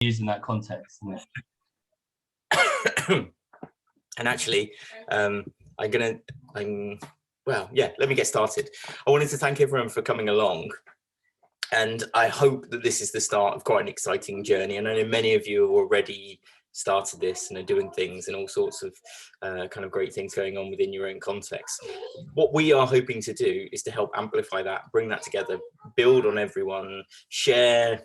used in that context, isn't it? And actually, well, yeah, let me get started. I wanted to thank everyone for coming along. And I hope that this is the start of quite an exciting journey. And I know many of you have already started this and are doing things and all sorts of kind of great things going on within your own context. What we are hoping to do is to help amplify that, bring that together, build on everyone, share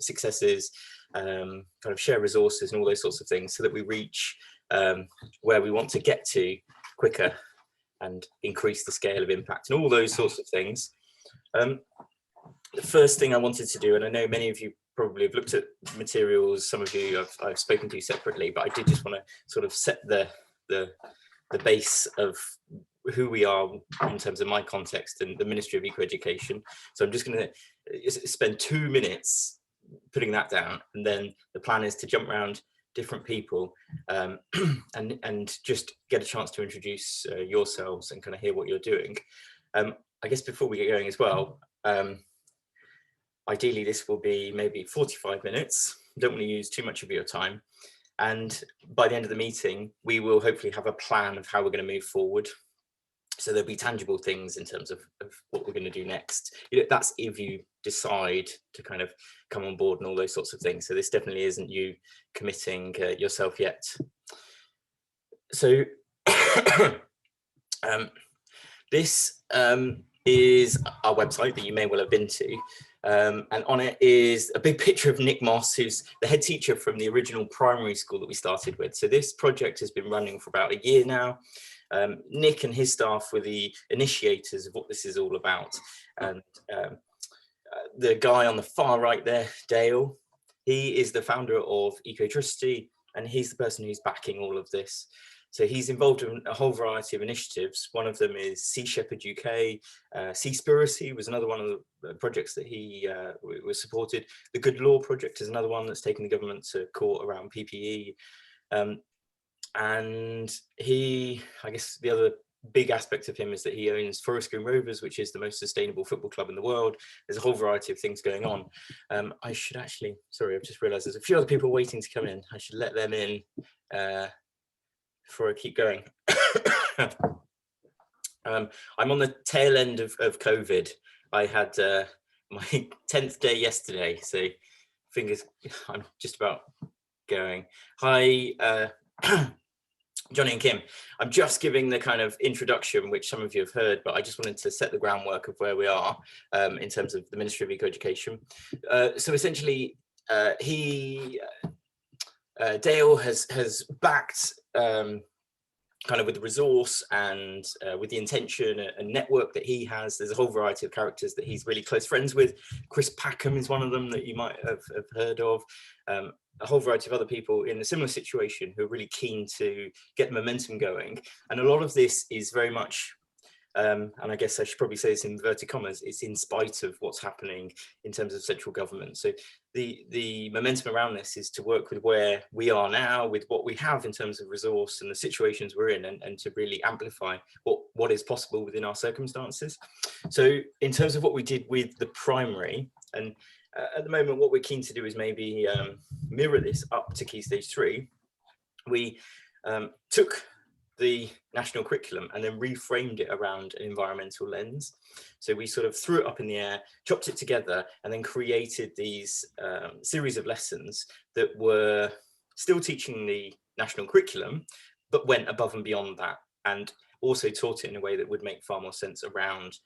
successes, kind of share resources and all those sorts of things so that we reach where we want to get to quicker and increase the scale of impact and all those sorts of things. The first thing I wanted to do, and I know many of you probably have looked at materials, some of you I've spoken to separately, but I did just want to sort of set the base of who we are in terms of my context and the Ministry of Eco Education. So I'm just going to spend 2 minutes putting that down, and then the plan is to jump around different people and just get a chance to introduce yourselves and kind of hear what you're doing. I guess before we get going as well, ideally this will be maybe 45 minutes. Don't want to use too much of your time. And by the end of the meeting, we will hopefully have a plan of how we're going to move forward. So there'll be tangible things in terms of what we're going to do next. You know, that's if you decide to kind of come on board and all those sorts of things. So this definitely isn't you committing yourself yet. So this is our website that you may well have been to. And on it is a big picture of Nick Moss, who's the head teacher from the original primary school that we started with. So this project has been running for about a year now. Nick and his staff were the initiators of what this is all about. And the guy on the far right there, Dale, he is the founder of KS3, and he's the person who's backing all of this. So he's involved in a whole variety of initiatives. One of them is Sea Shepherd UK. Seaspiracy was another one of the projects that he was supported. The Good Law Project is another one that's taken the government to court around PPE. And he, I guess the other big aspect of him is that he owns Forest Green Rovers, which is the most sustainable football club in the world. There's a whole variety of things going on. I should actually, sorry, I've just realized there's a few other people waiting to come in. I should let them in before I keep going. I'm on the tail end of COVID. I had my 10th day yesterday, so fingers, I'm just about going. Hi, Johnny and Kim. I'm just giving the kind of introduction, which some of you have heard, but I just wanted to set the groundwork of where we are in terms of the Ministry of Eco Education. So essentially, Dale has backed kind of with the resource and with the intention and network that he has. There's a whole variety of characters that he's really close friends with. Chris Packham is one of them that you might have heard of. A whole variety of other people in a similar situation who are really keen to get momentum going. And a lot of this is very much, and I guess I should probably say this in inverted commas, it's in spite of what's happening in terms of central government. So the momentum around this is to work with where we are now, with what we have in terms of resource and the situations we're in, and to really amplify what is possible within our circumstances. So in terms of what we did with the primary, and at the moment, what we're keen to do is maybe mirror this up to Key Stage 3. We took the national curriculum and then reframed it around an environmental lens. So we sort of threw it up in the air, chopped it together, and then created these series of lessons that were still teaching the national curriculum, but went above and beyond that, and also taught it in a way that would make far more sense around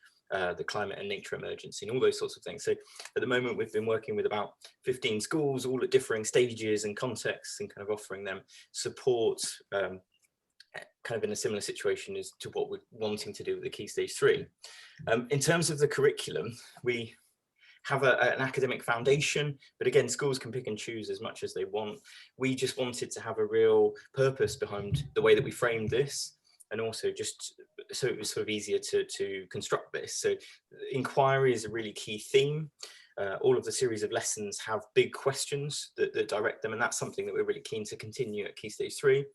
the climate and nature emergency and all those sorts of things. So at the moment, we've been working with about 15 schools, all at differing stages and contexts, and kind of offering them support kind of in a similar situation as to what we're wanting to do with the Key Stage 3. In terms of the curriculum, we have an academic foundation, but again, schools can pick and choose as much as they want. We just wanted to have a real purpose behind the way that we framed this, and also just so it was sort of easier to construct this. So inquiry is a really key theme. All of the series of lessons have big questions that direct them, and that's something that we're really keen to continue at Key Stage 3.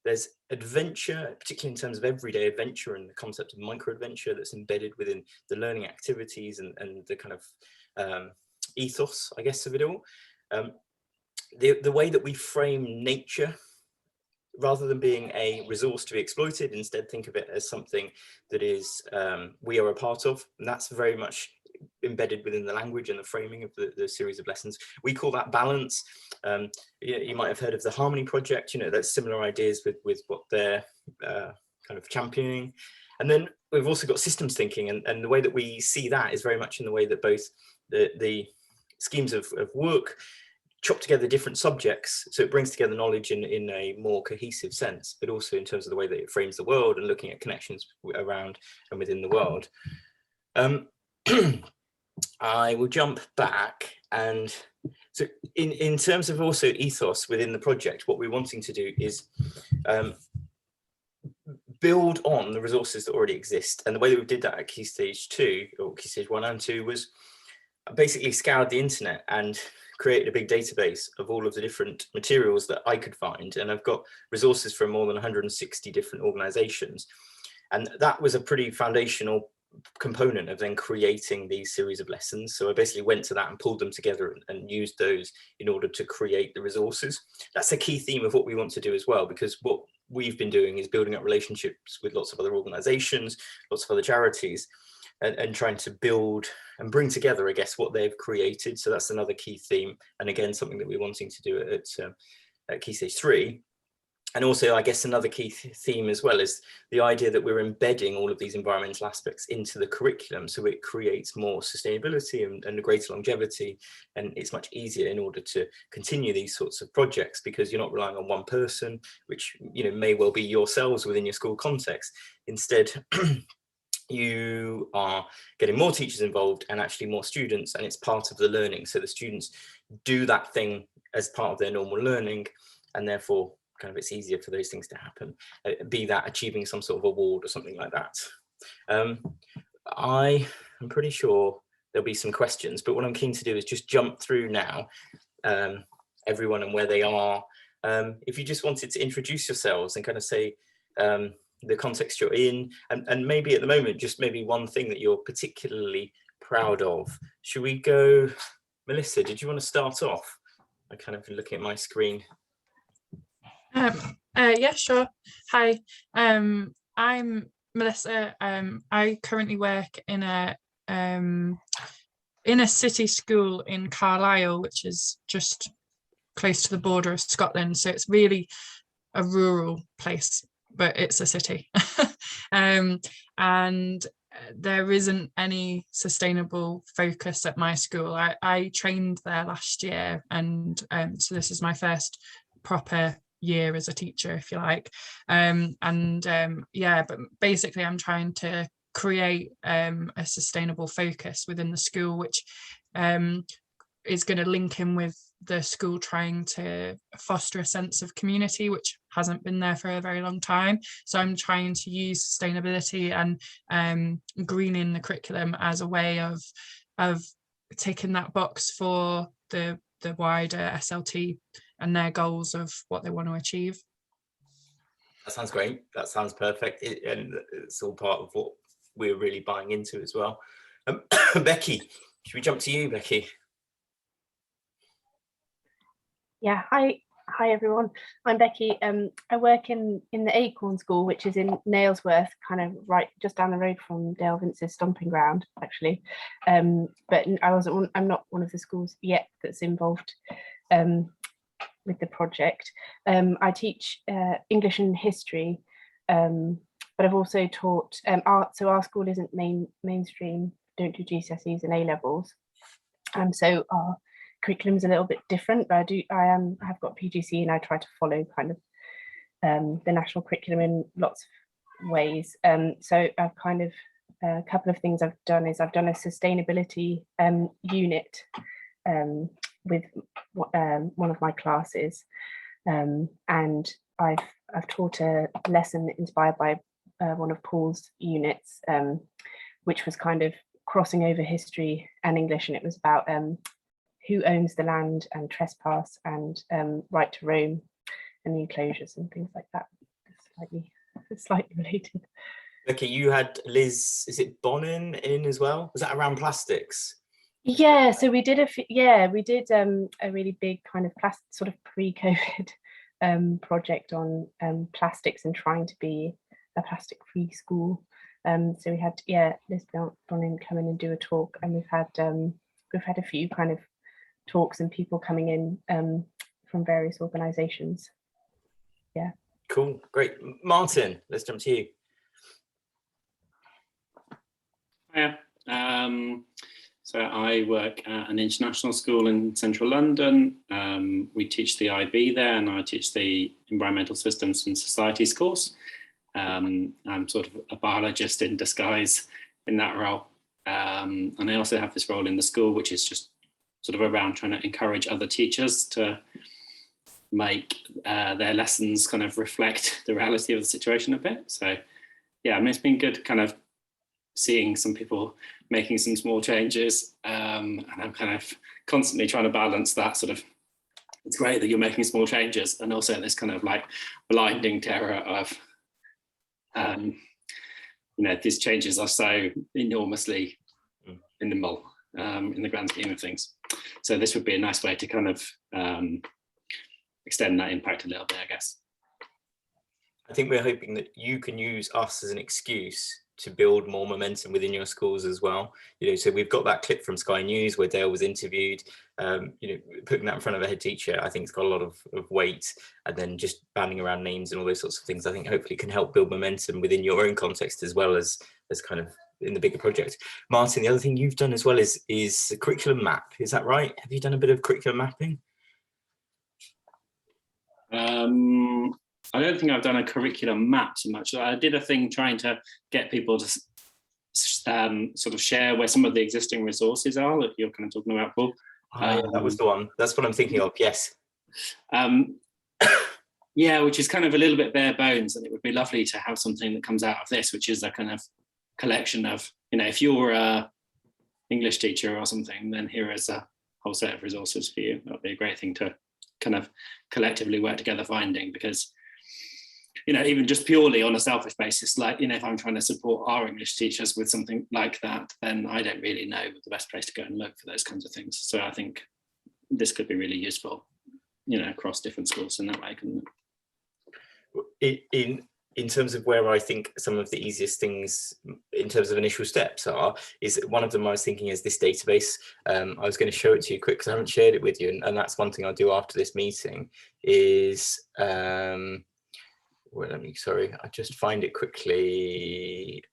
There's adventure, particularly in terms of everyday adventure and the concept of micro-adventure that's embedded within the learning activities and the kind of ethos, I guess, of it all. the way that we frame nature, rather than being a resource to be exploited, instead think of it as something that is we are a part of, and that's very much embedded within the language and the framing of the series of lessons. We call that balance. You might have heard of the Harmony Project, that's similar ideas with what they're kind of championing. And then we've also got systems thinking, and the way that we see that is very much in the way that both the schemes of work chop together different subjects, so it brings together knowledge in a more cohesive sense, but also in terms of the way that it frames the world and looking at connections around and within the world. I will jump back, and so in terms of also ethos within the project, what we're wanting to do is build on the resources that already exist. And the way that we did that at Key Stage 2, or Key Stage 1 and 2, was basically scoured the internet and created a big database of all of the different materials that I could find. And I've got resources from more than 160 different organizations. And that was a pretty foundational component of then creating these series of lessons. So I basically went to that and pulled them together and used those in order to create the resources. That's a key theme of what we want to do as well, because what we've been doing is building up relationships with lots of other organizations, lots of other charities, and trying to build and bring together, I guess, what they've created. So that's another key theme. And again, something that we're wanting to do at Key Stage 3. And also, I guess, another key theme as well is the idea that we're embedding all of these environmental aspects into the curriculum. So it creates more sustainability and greater longevity. And it's much easier in order to continue these sorts of projects, because you're not relying on one person, which may well be yourselves within your school context. Instead, you are getting more teachers involved and actually more students, and it's part of the learning. So the students do that thing as part of their normal learning, and therefore kind of it's easier for those things to happen, be that achieving some sort of award or something like that. I am pretty sure there'll be some questions, but what I'm keen to do is just jump through now, everyone and where they are. If you just wanted to introduce yourselves and kind of say the context you're in, and maybe at the moment, just maybe one thing that you're particularly proud of. Should we go, Melissa, did you want to start off? I'm kind of looking at my screen. Yeah, sure. Hi, I'm Melissa. I currently work in a city school in Carlisle, which is just close to the border of Scotland. So it's really a rural place, but it's a city. And there isn't any sustainable focus at my school. I trained there last year, and so this is my first proper year as a teacher, if you like. Yeah, but basically I'm trying to create a sustainable focus within the school, which is going to link in with the school trying to foster a sense of community, which hasn't been there for a very long time. So I'm trying to use sustainability and greening the curriculum as a way of ticking that box for the wider SLT and their goals of what they want to achieve. That sounds great. That sounds perfect. And it's all part of what we're really buying into as well. Becky, should we jump to you, Becky? Yeah, hi everyone. I'm Becky. I work in the Acorn School, which is in Nailsworth, kind of right just down the road from Dale Vince's stomping ground, actually. But I'm not one of the schools yet that's involved with the project. I teach English and history, but I've also taught art. So our school isn't mainstream, don't do GCSEs and A-levels. So our curriculum is a little bit different, but I have got PGC, and I try to follow kind of the national curriculum in lots of ways. So I've kind of a couple of things I've done is I've done a sustainability unit with one of my classes, and I've taught a lesson inspired by one of Paul's units, which was kind of crossing over history and English, and it was about who owns the land and trespass and right to roam and the enclosures and things like that. Slightly related. Okay, you had Liz, is it Bonin in as well? Was that around plastics? Yeah, so we did a really big kind of sort of pre-COVID project on plastics and trying to be a plastic-free school. So we had Liz Bonin come in and do a talk, and we've had a few kind of talks and people coming in from various organisations. Yeah. Cool, great. Martin, let's jump to you. Yeah. So I work at an international school in central London. We teach the IB there, and I teach the Environmental Systems and Societies course. I'm sort of a biologist in disguise in that role. And I also have this role in the school, which is just sort of around trying to encourage other teachers to make their lessons kind of reflect the reality of the situation a bit. So yeah, I mean, it's been good kind of seeing some people making some small changes, and I'm kind of constantly trying to balance that sort of, it's great that you're making small changes, and also this kind of like blinding terror of, you know, these changes are so enormously minimal in the grand scheme of things. So this would be a nice way to kind of extend that impact a little bit, I guess. I think we're hoping that you can use us as an excuse to build more momentum within your schools as well. You know, so we've got that clip from Sky News where Dale was interviewed. You know, putting that in front of a head teacher, I think it's got a lot of weight, and then just banding around names and all those sorts of things, I think hopefully can help build momentum within your own context as well as kind of in the bigger project. Martin, the other thing you've done as well is a curriculum map. Is that right? Have you done a bit of curriculum mapping? I don't think I've done a curriculum map so much. I did a thing trying to get people to sort of share where some of the existing resources are that you're kind of talking about, Paul. That was the one. That's what I'm thinking of, yes. Yeah, which is kind of a little bit bare bones, and it would be lovely to have something that comes out of this, which is a kind of collection of, you know, if you're a English teacher or something, then here is a whole set of resources for you. That would be a great thing to kind of collectively work together finding, because, you know, even just purely on a selfish basis, like, you know, if I'm trying to support our English teachers with something like that, then I don't really know the best place to go and look for those kinds of things. So I think this could be really useful, you know, across different schools in that way, couldn't it? In terms of where I think some of the easiest things in terms of initial steps is one of them I was thinking is this database. I was going to show it to you quick because I haven't shared it with you, and that's one thing I'll do after this meeting is, well, sorry, I just find it quickly,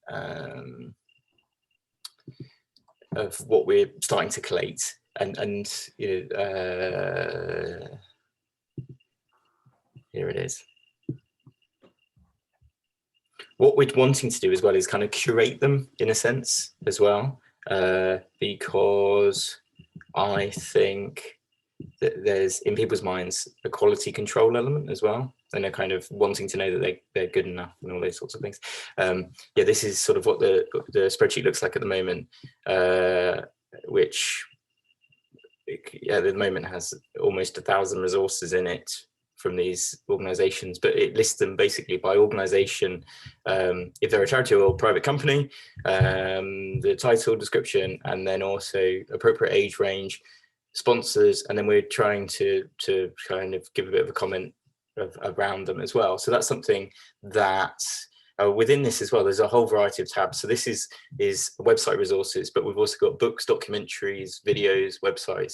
of what we're starting to collate, and you know, here it is. What we're wanting to do as well is kind of curate them in a sense as well, because I think that there's in people's minds a quality control element as well, and they're kind of wanting to know that they're good enough and all those sorts of things. Yeah, this is sort of what the spreadsheet looks like at the moment, which at the moment has almost 1,000 resources in it from these organizations, but it lists them basically by organization, if they're a charity or private company, the title, description, and then also appropriate age range, sponsors, and then we're trying to kind of give a bit of a comment around them as well. So that's something that within this as well, there's a whole variety of tabs. So this is website resources, but we've also got books, documentaries, videos, websites.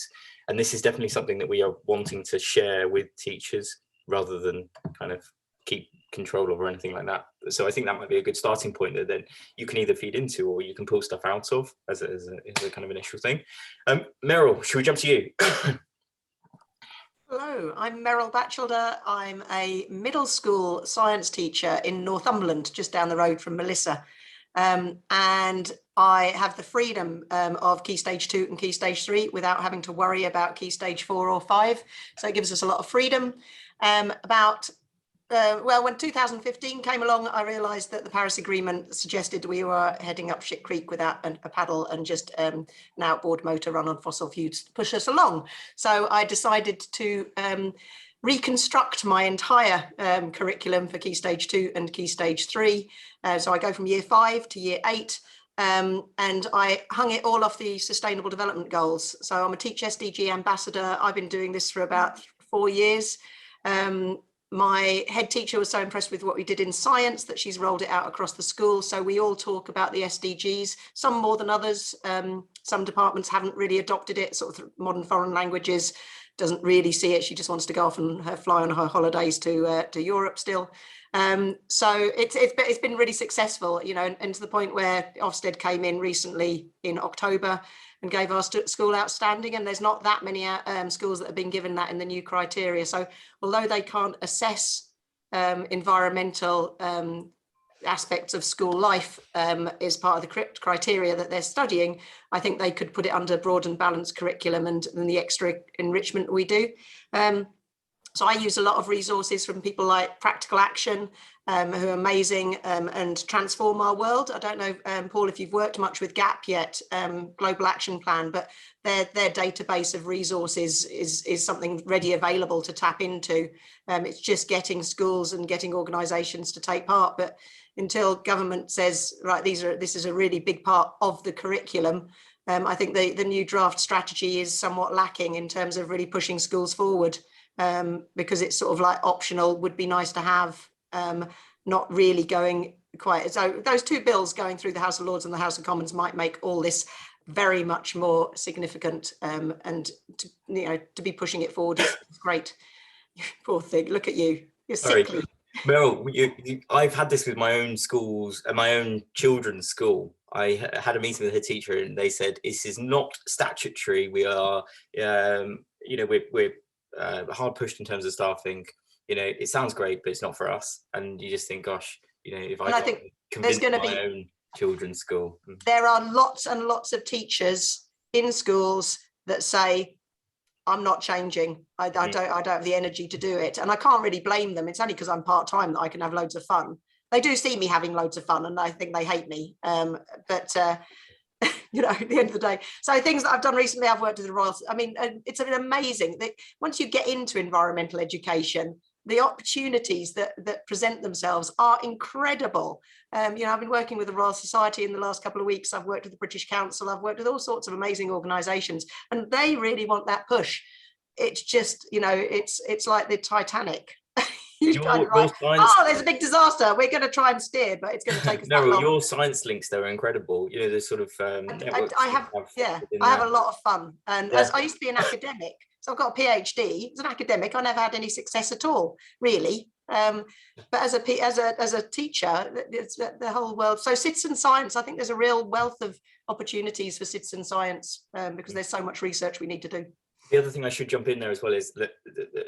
And this is definitely something that we are wanting to share with teachers rather than kind of keep control of or anything like that. So I think that might be a good starting point that then you can either feed into or you can pull stuff out of as a kind of initial thing. Meryl, should we jump to you? Hello, I'm Meryl Batchelder. I'm a middle school science teacher in Northumberland, just down the road from Melissa. And I have the freedom of Key Stage 2 and Key Stage 3 without having to worry about Key Stage 4 or 5. So it gives us a lot of freedom. When 2015 came along, I realised that the Paris Agreement suggested we were heading up shit creek without a paddle and just an outboard motor run on fossil fuels to push us along. So I decided to reconstruct my entire curriculum for Key Stage 2 and Key Stage 3. So I go from year 5 to year 8. and I hung it all off the Sustainable Development Goals. So I'm a Teach SDG ambassador. I've been doing this for about 4 years. My head teacher was so impressed with what we did in science that she's rolled it out across the school. So we all talk about the SDGs, some more than others. Some departments haven't really adopted it, sort of modern foreign languages, doesn't really see it. She just wants to go off and fly on her holidays to Europe still. So it's been really successful, you know, and to the point where Ofsted came in recently in October and gave our school outstanding, and there's not that many schools that have been given that in the new criteria. So although they can't assess environmental aspects of school life as part of the criteria that they're studying, I think they could put it under broad and balanced curriculum and the extra enrichment we do. So I use a lot of resources from people like Practical Action, who are amazing, and Transform Our World. I don't know, Paul, if you've worked much with GAP yet, Global Action Plan, but their database of resources is something ready available to tap into. It's just getting schools and getting organisations to take part. But until government says, right, this is a really big part of the curriculum, I think the new draft strategy is somewhat lacking in terms of really pushing schools forward. Because it's sort of like optional, would be nice to have, not really going quite. So those two bills going through the House of Lords and the House of Commons might make all this very much more significant, and to be pushing it forward is great. Poor thing, look at you, you're sickly. Meryl, I've had this with my own schools and my own children's school. I had a meeting with her teacher and they said, this is not statutory. We are, we're hard pushed in terms of staffing. You know, it sounds great, but it's not for us. And you just think, gosh, you know, if I think there's going to be my own children's school. There are lots and lots of teachers in schools that say, I'm not changing. I don't have the energy to do it. And I can't really blame them. It's only because I'm part-time that I can have loads of fun. They do see me having loads of fun and I think they hate me. But you know, at the end of the day. So things that I've done recently, I've worked with the Royal. I mean, it's an amazing that once you get into environmental education, the opportunities that present themselves are incredible. I've been working with the Royal Society in the last couple of weeks. I've worked with the British Council. I've worked with all sorts of amazing organisations, and they really want that push. It's just, it's like the Titanic. There's a big disaster. We're going to try and steer, but it's going to take us that long. Your science links, though, are incredible. You know, there's sort of I have a lot of fun, and as I used to be an academic, so I've got a PhD. As an academic, I never had any success at all, really. But as a teacher, it's the whole world. So citizen science, I think there's a real wealth of opportunities for citizen science because there's so much research we need to do. The other thing I should jump in there as well is that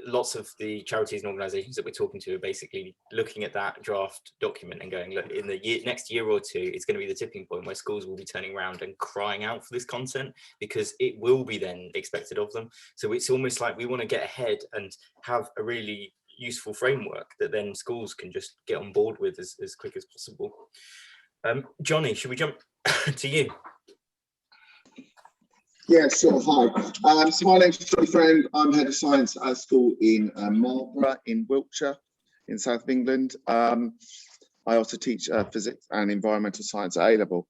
lots of the charities and organisations that we're talking to are basically looking at that draft document and going, look, in the next year or two, it's going to be the tipping point where schools will be turning around and crying out for this content because it will be then expected of them. So it's almost like we want to get ahead and have a really useful framework that then schools can just get on board with as quick as possible. Johnny, should we jump to you? Yeah, sure. Hi. So my name's Johnny Friend. I'm head of science at a school in Marlborough in Wiltshire, in south of England. I also teach physics and environmental science at A-level.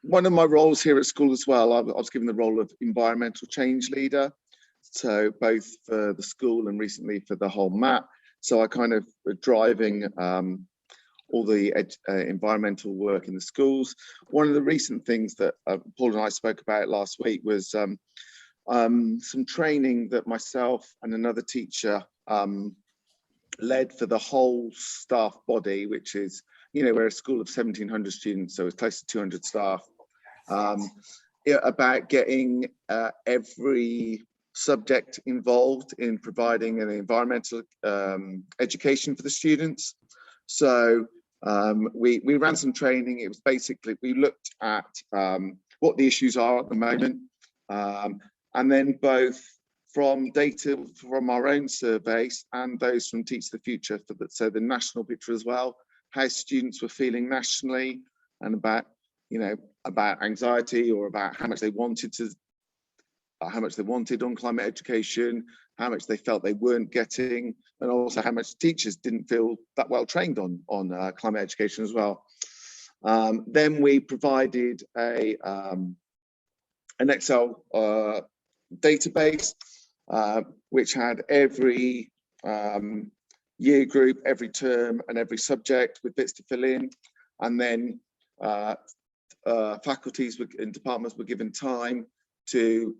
One of my roles here at school as well, I was given the role of environmental change leader. So both for the school and recently for the whole MAP. So I kind of driving all the environmental work in the schools. One of the recent things that Paul and I spoke about last week was some training that myself and another teacher led for the whole staff body, which is, we're a school of 1,700 students, so it's close to 200 staff, about getting every subject involved in providing an environmental education for the students. So we ran some training. It was basically, we looked at what the issues are at the moment, and then both from data from our own surveys and those from Teach the Future, so the national picture as well, how students were feeling nationally and about anxiety or about how much they wanted on climate education, how much they felt they weren't getting, and also how much teachers didn't feel that well trained on climate education as well. Then we provided an Excel database, which had every year group, every term and every subject with bits to fill in. And then faculties and departments were given time to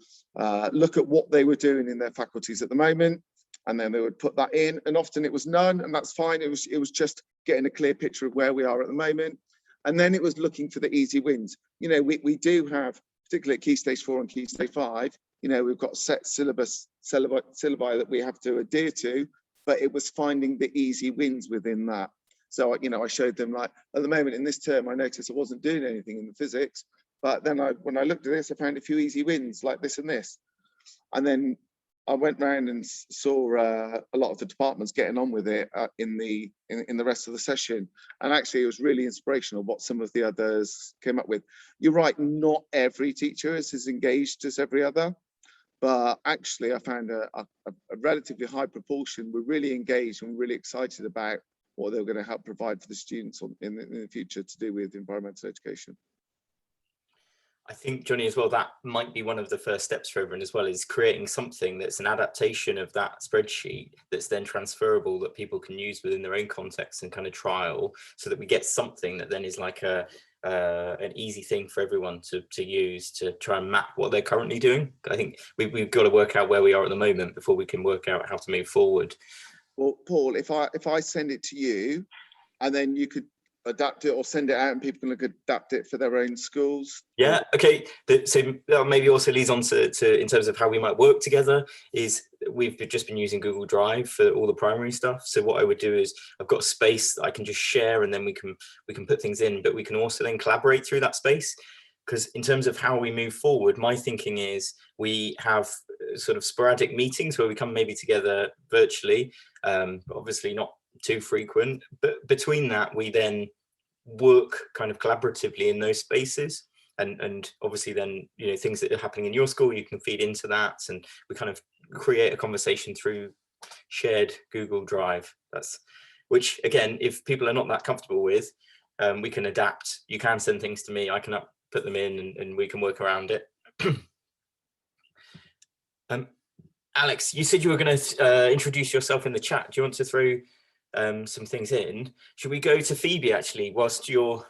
look at what they were doing in their faculties at the moment, and then they would put that in, and often it was none, and that's fine. It was just getting a clear picture of where we are at the moment. And then it was looking for the easy wins. You know, we do have, particularly at Key Stage 4 and Key Stage 5, you know, we've got set syllabi that we have to adhere to, but it was finding the easy wins within that. So, you know, I showed them, like, at the moment in this term, I noticed I wasn't doing anything in the physics, but then when I looked at this, I found a few easy wins like this and this. And then I went round and saw a lot of the departments getting on with it in the rest of the session. And actually it was really inspirational what some of the others came up with. You're right, not every teacher is as engaged as every other, but actually I found a relatively high proportion were really engaged and really excited about what they were going to help provide for the students in the future to do with environmental education. I think, Johnny, as well, that might be one of the first steps for everyone as well, is creating something that's an adaptation of that spreadsheet that's then transferable, that people can use within their own context and kind of trial, so that we get something that then is like an easy thing for everyone to use to try and map what they're currently doing. I think we've got to work out where we are at the moment before we can work out how to move forward. Well, Paul, if I send it to you, and then you could adapt it or send it out and people can adapt it for their own schools. Yeah, okay. So maybe also leads on to in terms of how we might work together, is we've just been using Google Drive for all the primary stuff. So what I would do is I've got a space that I can just share, and then we can put things in, but we can also then collaborate through that space. Because in terms of how we move forward, my thinking is we have sort of sporadic meetings where we come maybe together virtually, obviously not too frequent, but between that we then work kind of collaboratively in those spaces, and obviously then, you know, things that are happening in your school, you can feed into that, and we kind of create a conversation through shared Google Drive. That's, which again, if people are not that comfortable with, we can adapt. You can send things to me, I can put them in, and we can work around it. Alex, you said you were going to introduce yourself in the chat. Do you want to throw some things in? Should we go to Phoebe actually whilst you're...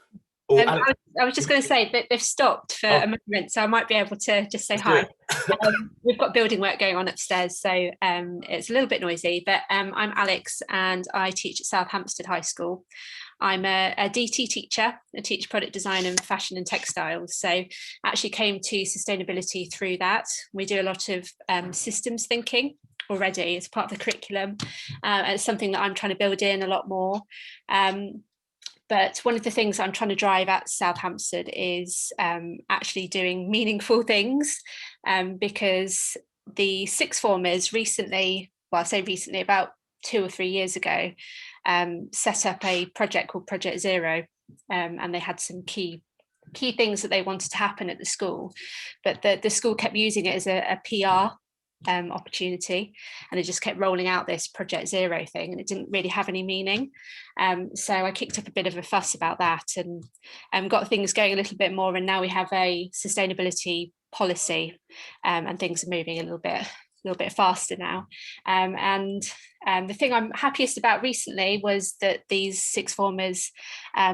I was just going to say that they've stopped for a moment, so I might be able to just say hi. We've got building work going on upstairs, so it's a little bit noisy, but I'm Alex and I teach at South Hampstead High School. I'm a DT teacher. I teach product design and fashion and textiles. So I actually came to sustainability through that. We do a lot of systems thinking already as part of the curriculum. And it's something that I'm trying to build in a lot more. But one of the things I'm trying to drive at South Hampstead is actually doing meaningful things, because the sixth formers recently, well, I say recently, about 2 or 3 years ago, set up a project called Project Zero, and they had some key things that they wanted to happen at the school, but the school kept using it as a PR opportunity, and it just kept rolling out this Project Zero thing, and it didn't really have any meaning. So I kicked up a bit of a fuss about that, and got things going a little bit more, and now we have a sustainability policy, and things are moving a little bit faster now. And the thing I'm happiest about recently was that these sixth formers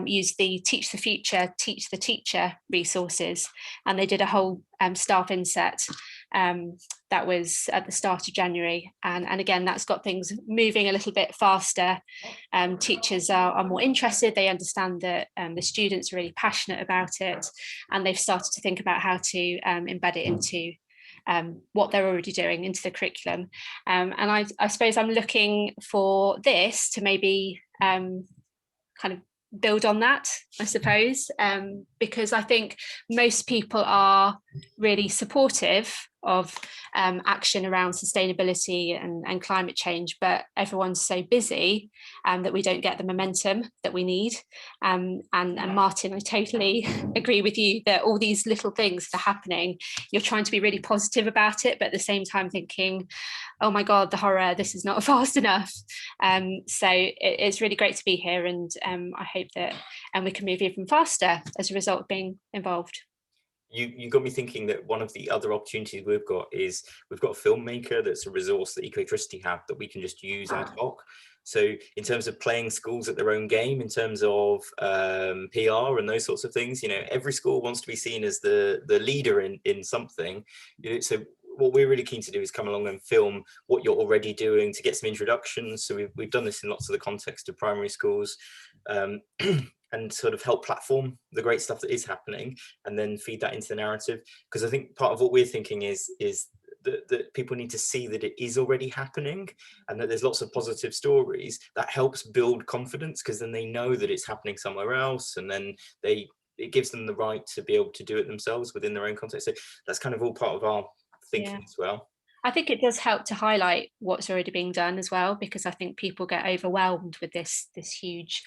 used the Teach the Future, Teach the Teacher resources, and they did a whole staff inset that was at the start of January, and again that's got things moving a little bit faster. Teachers are more interested, they understand that the students are really passionate about it, and they've started to think about how to embed it into what they're already doing into the curriculum. And I suppose I'm looking for this to maybe kind of build on that, I suppose, because I think most people are really supportive of action around sustainability and climate change, but everyone's so busy that we don't get the momentum that we need. And Martin, I totally agree with you that all these little things that are happening, you're trying to be really positive about it, but at the same time thinking, oh my God, the horror, this is not fast enough. So it's really great to be here, and I hope that we can move even faster as a result of being involved. You got me thinking that one of the other opportunities we've got is we've got a filmmaker that's a resource that Ecotricity have that we can just use ad hoc. So in terms of playing schools at their own game, in terms of PR and those sorts of things, you know, every school wants to be seen as the leader in something. You know, so what we're really keen to do is come along and film what you're already doing to get some introductions. So we've done this in lots of the context of primary schools, and sort of help platform the great stuff that is happening, and then feed that into the narrative. Because I think part of what we're thinking is that people need to see that it is already happening, and that there's lots of positive stories that helps build confidence, because then they know that it's happening somewhere else, and then it gives them the right to be able to do it themselves within their own context. So that's kind of all part of our thinking as well. I think it does help to highlight what's already being done as well, because I think people get overwhelmed with this huge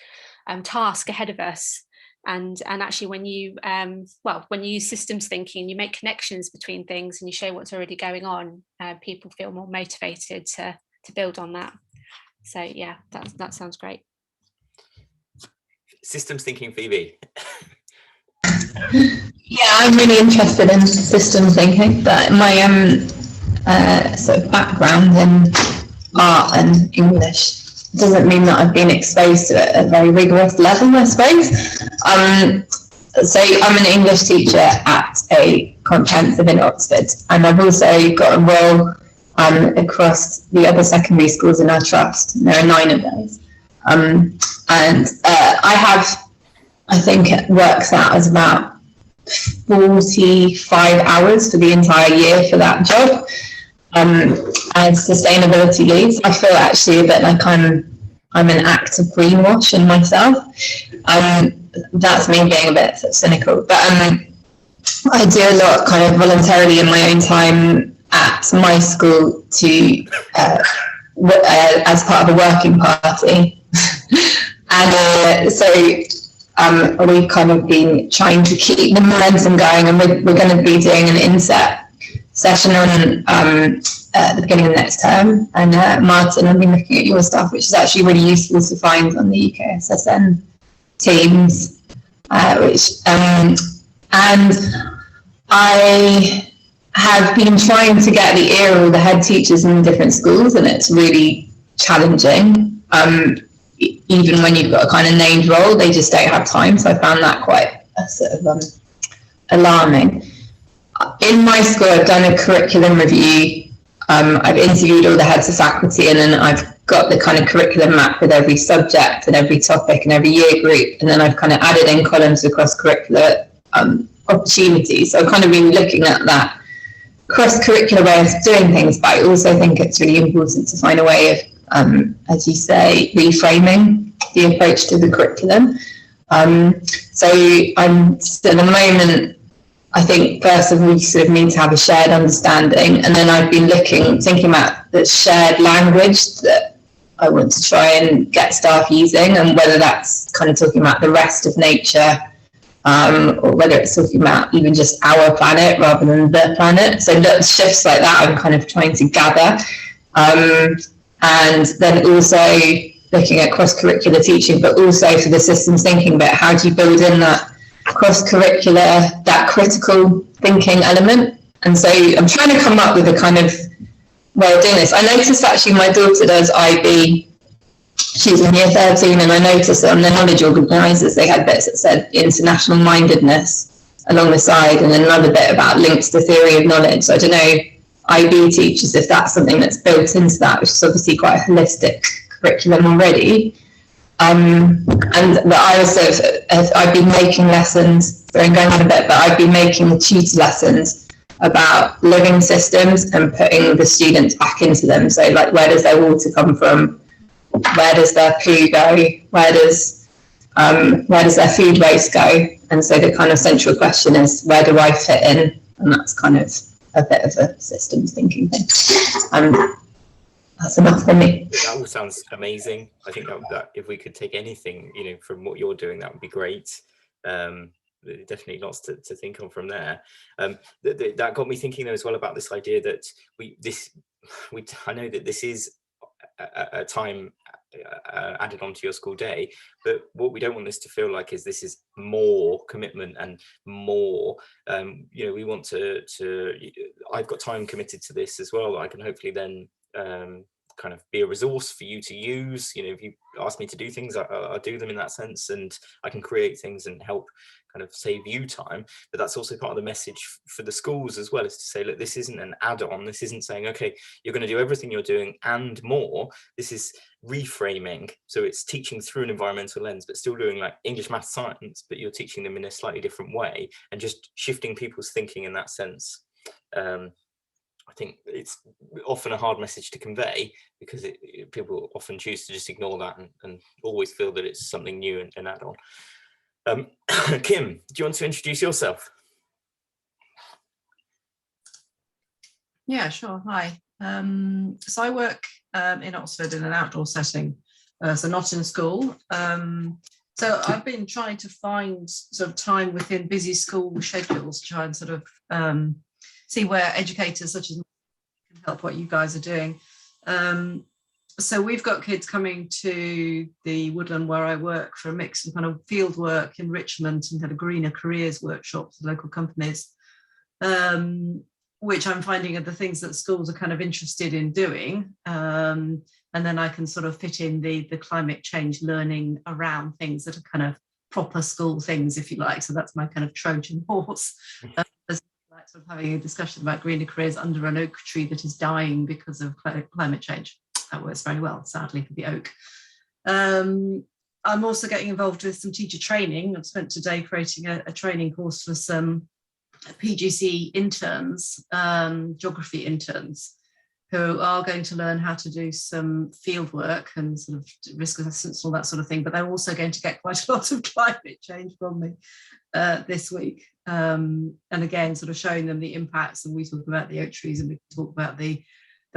task ahead of us. And actually, when you when you use systems thinking, you make connections between things and you show what's already going on, people feel more motivated to build on that. So yeah, that sounds great. Systems thinking, Phoebe. Yeah, I'm really interested in systems thinking, but my sort of background in art and English doesn't mean that I've been exposed to it at a very rigorous level, I suppose. So I'm an English teacher at a comprehensive in Oxford, and I've also got a role across the other secondary schools in our trust. There are 9 of those. And I have, I think it works out as about 45 hours for the entire year for that job. As sustainability lead, I feel actually a bit like I'm an act of greenwashing myself. That's me being a bit cynical, but I do a lot kind of voluntarily in my own time at my school to as part of a working party. And so we've kind of been trying to keep the momentum going, and we're going to be doing an inset session on at the beginning of next term. And Martin, I've been looking at your stuff, which is actually really useful to find on the UKSSN teams, and I have been trying to get the ear of all the head teachers in different schools, and it's really challenging. Even when you've got a kind of named role, they just don't have time. So I found that quite sort of alarming. In my school, I've done a curriculum review. I've interviewed all the heads of faculty, and then I've got the kind of curriculum map with every subject and every topic and every year group. And then I've kind of added in columns across curricular opportunities. So I've kind of been looking at that cross-curricular way of doing things, but I also think it's really important to find a way of, as you say, reframing the approach to the curriculum. So I'm at the moment, I think first of all, we sort of need to have a shared understanding, and then I've been thinking about the shared language that I want to try and get staff using, and whether that's kind of talking about the rest of nature, or whether it's talking about even just our planet rather than the planet. So shifts like that I'm kind of trying to gather. And then also looking at cross-curricular teaching, but also for the systems thinking bit, how do you build in that cross-curricular, that critical thinking element? And so I'm trying to come up with a kind of way of doing this. I noticed actually my daughter does IB. She's in year 13, and I noticed on the knowledge organisers they had bits that said international mindedness along the side, and then another bit about links to theory of knowledge. So I don't know, IB teachers, if that's something that's built into that, which is obviously quite a holistic curriculum already. And that I was sort of, I've been making lessons, sorry, I'm going on a bit, but I've been making tutor lessons about living systems and putting the students back into them. So like, where does their water come from? Where does their poo go? Where does their food waste go? And so the kind of central question is, where do I fit in? And that's kind of a bit of a systems thinking thing. That's enough for me. That all sounds amazing. I think that if we could take anything, from what you're doing, that would be great. Definitely lots to think on from there. That got me thinking though as well about this idea that I know that this is a time added onto your school day, but what we don't want this to feel like is this is more commitment and more, you know, we want to I've got time committed to this as well. I can hopefully then kind of be a resource for you to use. You know, if you ask me to do things, I'll do them in that sense, and I can create things and help kind of save you time. But that's also part of the message for the schools as well, is to say, look, this isn't an add-on. This isn't saying, okay, you're going to do everything you're doing and more. This is reframing. So it's teaching through an environmental lens, but still doing like English, math, science, but you're teaching them in a slightly different way and just shifting people's thinking in that sense. I think it's often a hard message to convey, because people often choose to just ignore that and always feel that it's something new and an add-on. Kim, do you want to introduce yourself? Yeah, sure. Hi. So I work in Oxford in an outdoor setting, so not in school. So I've been trying to find sort of time within busy school schedules to try and sort of see where educators such as me can help what you guys are doing. So we've got kids coming to the woodland where I work for a mix of kind of field work, enrichment, and kind of greener careers workshops with local companies, which I'm finding are the things that schools are kind of interested in doing. And then I can sort of fit in the climate change learning around things that are kind of proper school things, if you like. So that's my kind of Trojan horse. Like sort of having a discussion about greener careers under an oak tree that is dying because of climate change. That works very well, sadly, for the oak. I'm also getting involved with some teacher training. I've spent today creating a training course for some PGC interns, geography interns, who are going to learn how to do some field work and sort of risk assessments and all that sort of thing, but they're also going to get quite a lot of climate change from me this week. And again, sort of showing them the impacts, and we talk about the oak trees, and we talk about the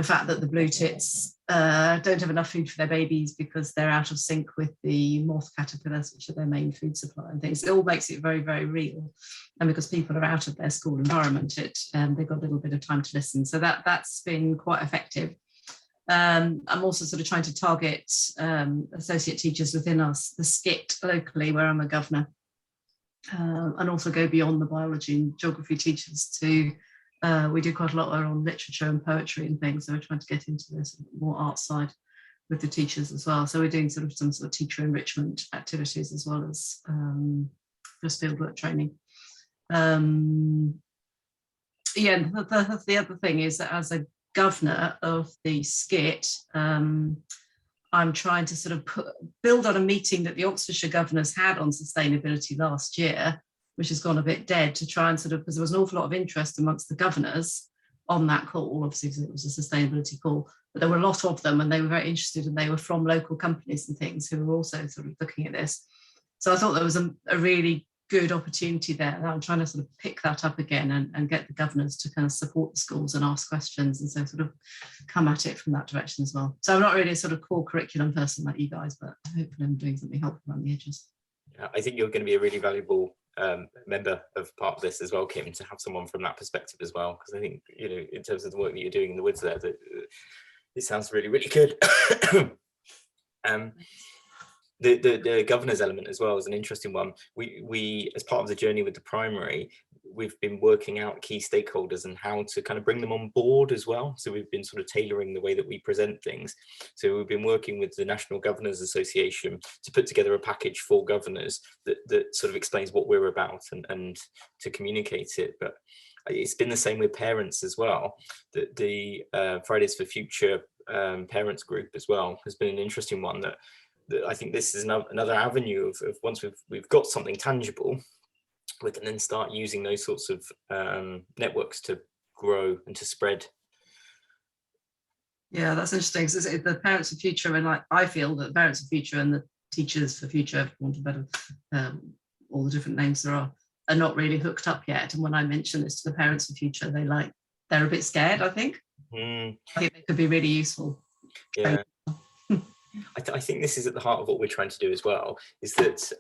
fact that the blue tits don't have enough food for their babies because they're out of sync with the moth caterpillars, which are their main food supply and things. It all makes it very, very real. And because people are out of their school environment, they've got a little bit of time to listen. So that's been quite effective. I'm also sort of trying to target associate teachers within the SCIT locally, where I'm a governor, and also go beyond the biology and geography teachers to we do quite a lot on literature and poetry and things, so we're trying to get into this more art side with the teachers as well. So we're doing sort of some sort of teacher enrichment activities as well as just fieldwork training. Yeah, the other thing is that as a governor of the SCIT, I'm trying to sort of build on a meeting that the Oxfordshire governors had on sustainability last year, which has gone a bit dead, to try and sort of, because there was an awful lot of interest amongst the governors on that call, obviously because it was a sustainability call, but there were a lot of them and they were very interested, and they were from local companies and things who were also sort of looking at this. So I thought there was a really good opportunity there, and I'm trying to sort of pick that up again and get the governors to kind of support the schools and ask questions, and so sort of come at it from that direction as well. So I'm not really a sort of core curriculum person like you guys, but hopefully I'm doing something helpful around the edges. Yeah, I think you're going to be a really valuable member of part of this as well, Kim, to have someone from that perspective as well, because I think, you know, in terms of the work that you're doing in the woods there, that it sounds really, really good. The governors element as well is an interesting one. We as part of the journey with the primary, we've been working out key stakeholders and how to kind of bring them on board as well. So we've been sort of tailoring the way that we present things. So we've been working with the National Governors Association to put together a package for governors that sort of explains what we're about and to communicate it. But it's been the same with parents as well. The Fridays for Future parents group as well has been an interesting one that I think this is another avenue of once we've got something tangible, we can then start using those sorts of networks to grow and to spread. Yeah, that's interesting. So the Parents for Future, and like I feel that Parents for Future and the Teachers for Future, for want of better, all the different names there are not really hooked up yet. And when I mention this to the Parents for Future, they're a bit scared, I think. I think they could be really useful. Yeah. I think this is at the heart of what we're trying to do as well, is that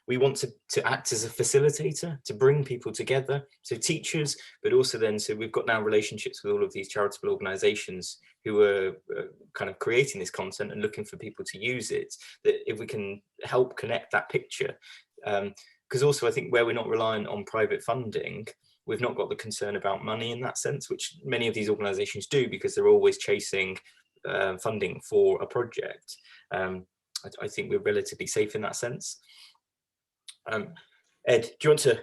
we want to act as a facilitator, to bring people together, so teachers, but also then, so we've got now relationships with all of these charitable organizations who are kind of creating this content and looking for people to use it, that if we can help connect that picture, because also I think where we're not reliant on private funding, we've not got the concern about money in that sense, which many of these organizations do, because they're always chasing funding for a project. I think we're relatively safe in that sense. Ed, do you want to?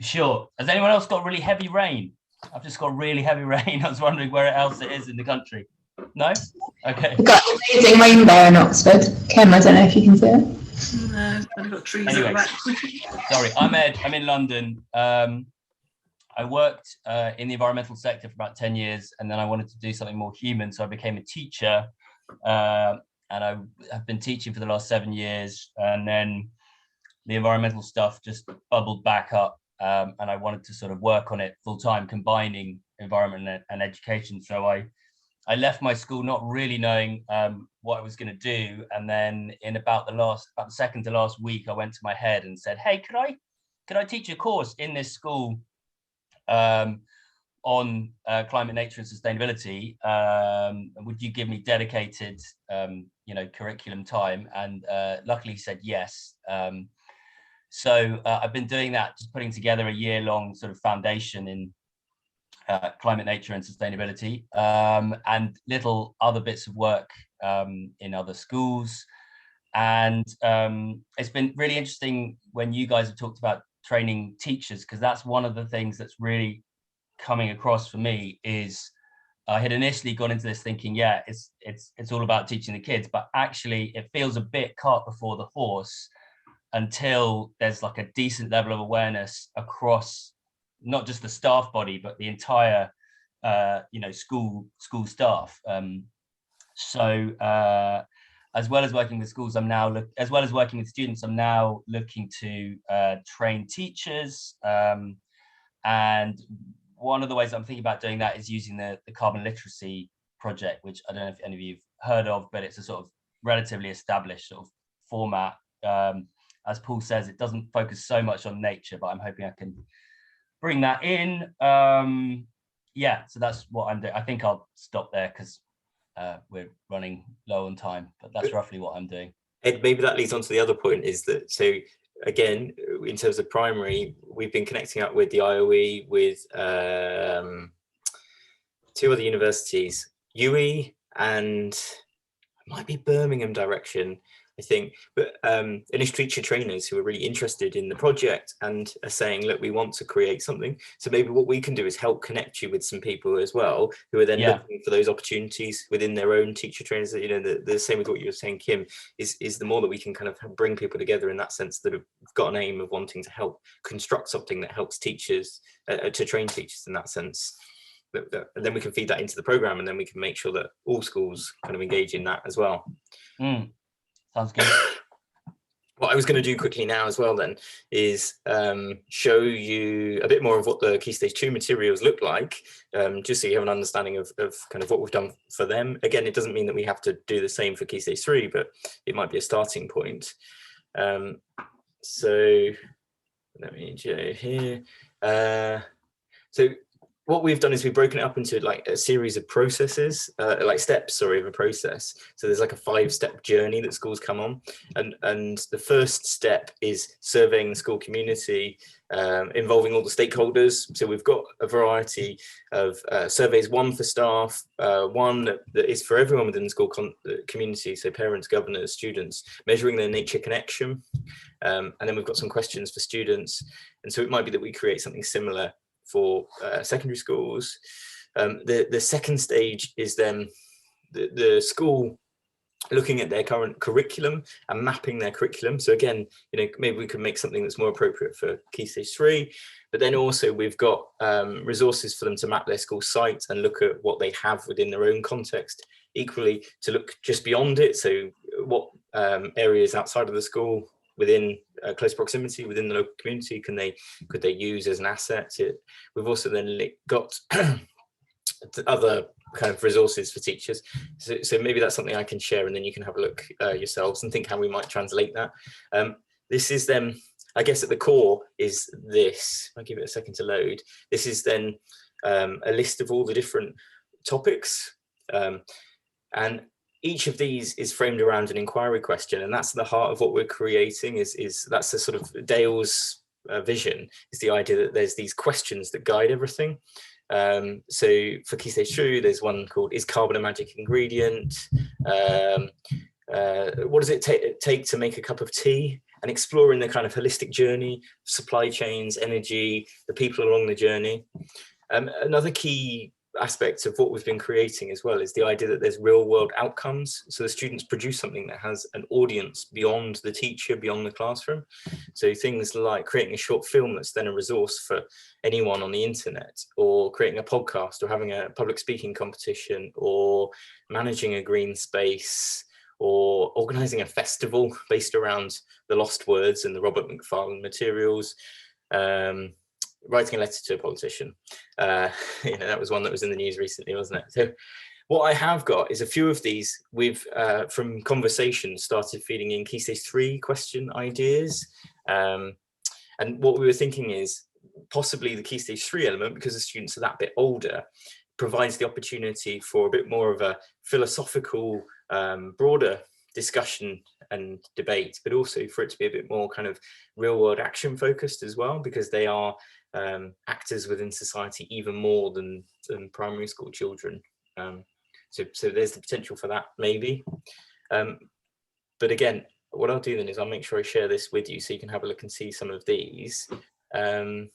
Sure. Has anyone else got really heavy rain? I've just got really heavy rain. I was wondering where else it is in the country. No? Okay. We've got amazing rainbow in Oxford. Kim, I don't know if you can see it. No, I've got trees Anyway, at the back. Sorry, I'm Ed. I'm in London. I worked in the environmental sector for about 10 years, and then I wanted to do something more human, so I became a teacher. And I have been teaching for the last 7 years, and then the environmental stuff just bubbled back up, and I wanted to sort of work on it full time, combining environment and education. So I left my school not really knowing what I was going to do, and then in about the second to last week, I went to my head and said, "Hey, could I teach a course in this school on climate, nature, and sustainability? Would you give me dedicated, curriculum time?" And luckily he said yes. So I've been doing that, just putting together a year-long sort of foundation in climate, nature, and sustainability, and little other bits of work in other schools. And it's been really interesting when you guys have talked about training teachers, because that's one of the things that's really coming across for me. Is I had initially gone into this thinking, yeah, it's all about teaching the kids, but actually it feels a bit cart before the horse until there's like a decent level of awareness across not just the staff body, but the entire school staff. So as well as working with schools, as well as working with students, I'm now looking to train teachers. And one of the ways I'm thinking about doing that is using the carbon literacy project, which I don't know if any of you've heard of, but it's a sort of relatively established sort of format. As Paul says, it doesn't focus so much on nature, but I'm hoping I can bring that in. Yeah, so that's what I'm doing. I think I'll stop there because we're running low on time, but that's roughly what I'm doing. Ed, maybe that leads on to the other point, is that, so again, in terms of primary, we've been connecting up with the IOE, with 2 other universities, UE and it might be Birmingham direction, I think, but initial teacher trainers who are really interested in the project and are saying, look, we want to create something. So maybe what we can do is help connect you with some people as well who are then looking for those opportunities within their own teacher trainers. You know, the same with what you were saying, Kim, is the more that we can kind of bring people together in that sense, that have got an aim of wanting to help construct something that helps teachers to train teachers in that sense. And then we can feed that into the program, and then we can make sure that all schools kind of engage in that as well. Sounds good. What I was going to do quickly now as well then is show you a bit more of what the Key Stage 2 materials look like, just so you have an understanding of kind of what we've done for them. Again, it doesn't mean that we have to do the same for Key Stage 3, but it might be a starting point. So let me go here. So what we've done is we've broken it up into like a series of processes, like steps, sorry, of a process. So there's like a 5-step journey that schools come on. And the first step is surveying the school community, involving all the stakeholders. So we've got a variety of surveys, one for staff, one that is for everyone within the school community, so parents, governors, students, measuring their nature connection. And then we've got some questions for students. And so it might be that we create something similar for secondary schools. The second stage is then the school looking at their current curriculum and mapping their curriculum. So again, you know, maybe we could make something that's more appropriate for Key Stage 3, but then also we've got resources for them to map their school site and look at what they have within their own context, equally to look just beyond it. So what areas outside of the school, within close proximity, within the local community, could they use as an asset? We've also then got other kind of resources for teachers. So maybe that's something I can share, and then you can have a look yourselves and think how we might translate that. This is then, I guess at the core is this. I'll give it a second to load. This is then a list of all the different topics, and each of these is framed around an inquiry question, and that's the heart of what we're creating. Is that's the sort of Dale's vision, is the idea that there's these questions that guide everything. So for Key Stage 2, there's one called, is carbon a magic ingredient? What does it take to make a cup of tea? And exploring the kind of holistic journey, supply chains, energy, the people along the journey. Another key aspect of what we've been creating as well is the idea that there's real world outcomes. So the students produce something that has an audience beyond the teacher, beyond the classroom. So things like creating a short film that's then a resource for anyone on the internet, or creating a podcast, or having a public speaking competition, or managing a green space, or organising a festival based around the lost words and the Robert McFarlane materials. Writing a letter to a politician, that was one that was in the news recently, wasn't it? So what I have got is a few of these we've from conversations started feeding in Key Stage 3 question ideas, and what we were thinking is possibly the Key Stage 3 element, because the students are that bit older, provides the opportunity for a bit more of a philosophical, broader discussion and debate, but also for it to be a bit more kind of real world action focused as well, because they are actors within society even more than primary school children. So there's the potential for that, maybe. But again, what I'll do then is I'll make sure I share this with you so you can have a look and see some of these. In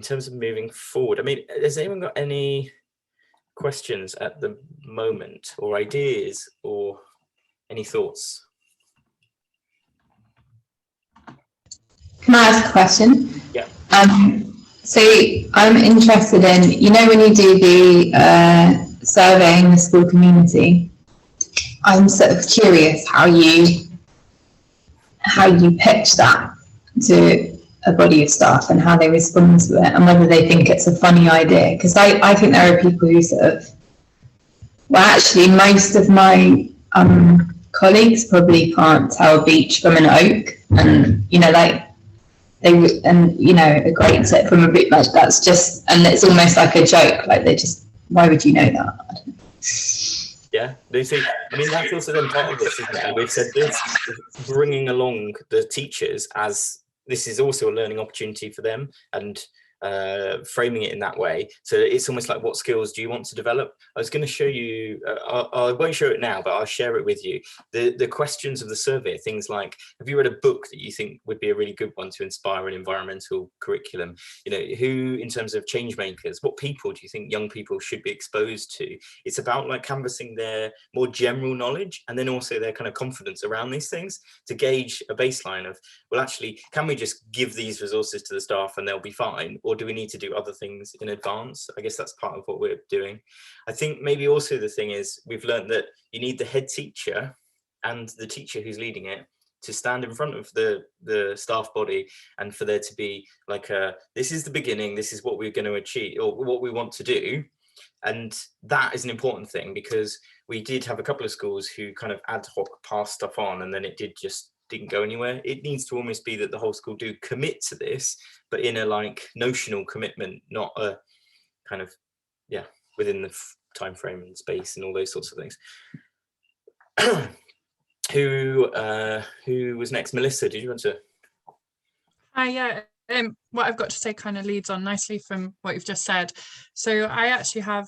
terms of moving forward, I mean, has anyone got any questions at the moment, or ideas, or any thoughts? Can I ask a question? Yeah. So I'm interested in, when you do the surveying the school community, I'm sort of curious how you pitch that to a body of staff and how they respond to it, and whether they think it's a funny idea. Because I think there are people who sort of, well, actually most of my colleagues probably can't tell beech from an oak, and a great tip from a bit, like that's just, and it's almost like a joke, like they just, why would you know that? Yeah, they say, I mean, that's also then part of this, isn't it? We've said this, bringing along the teachers as this is also a learning opportunity for them, and framing it in that way. So it's almost like, what skills do you want to develop? I was going to show you, I won't show it now, but I'll share it with you. The questions of the survey, things like, have you read a book that you think would be a really good one to inspire an environmental curriculum? Who, in terms of change makers, what people do you think young people should be exposed to? It's about like canvassing their more general knowledge, and then also their kind of confidence around these things, to gauge a baseline of, well, actually, can we just give these resources to the staff and they'll be fine? Or do we need to do other things in advance? I guess that's part of what we're doing. I think maybe also the thing is, we've learned that you need the head teacher and the teacher who's leading it to stand in front of the staff body, and for there to be like this is the beginning, this is what we're going to achieve, or what we want to do. And that is an important thing, because we did have a couple of schools who kind of ad hoc passed stuff on, and then it didn't go anywhere. It needs to almost be that the whole school do commit to this, but in a like notional commitment, not a kind of, within the time frame and space and all those sorts of things. Who was next? Melissa, did you want to? Yeah. What I've got to say kind of leads on nicely from what you've just said. So I actually have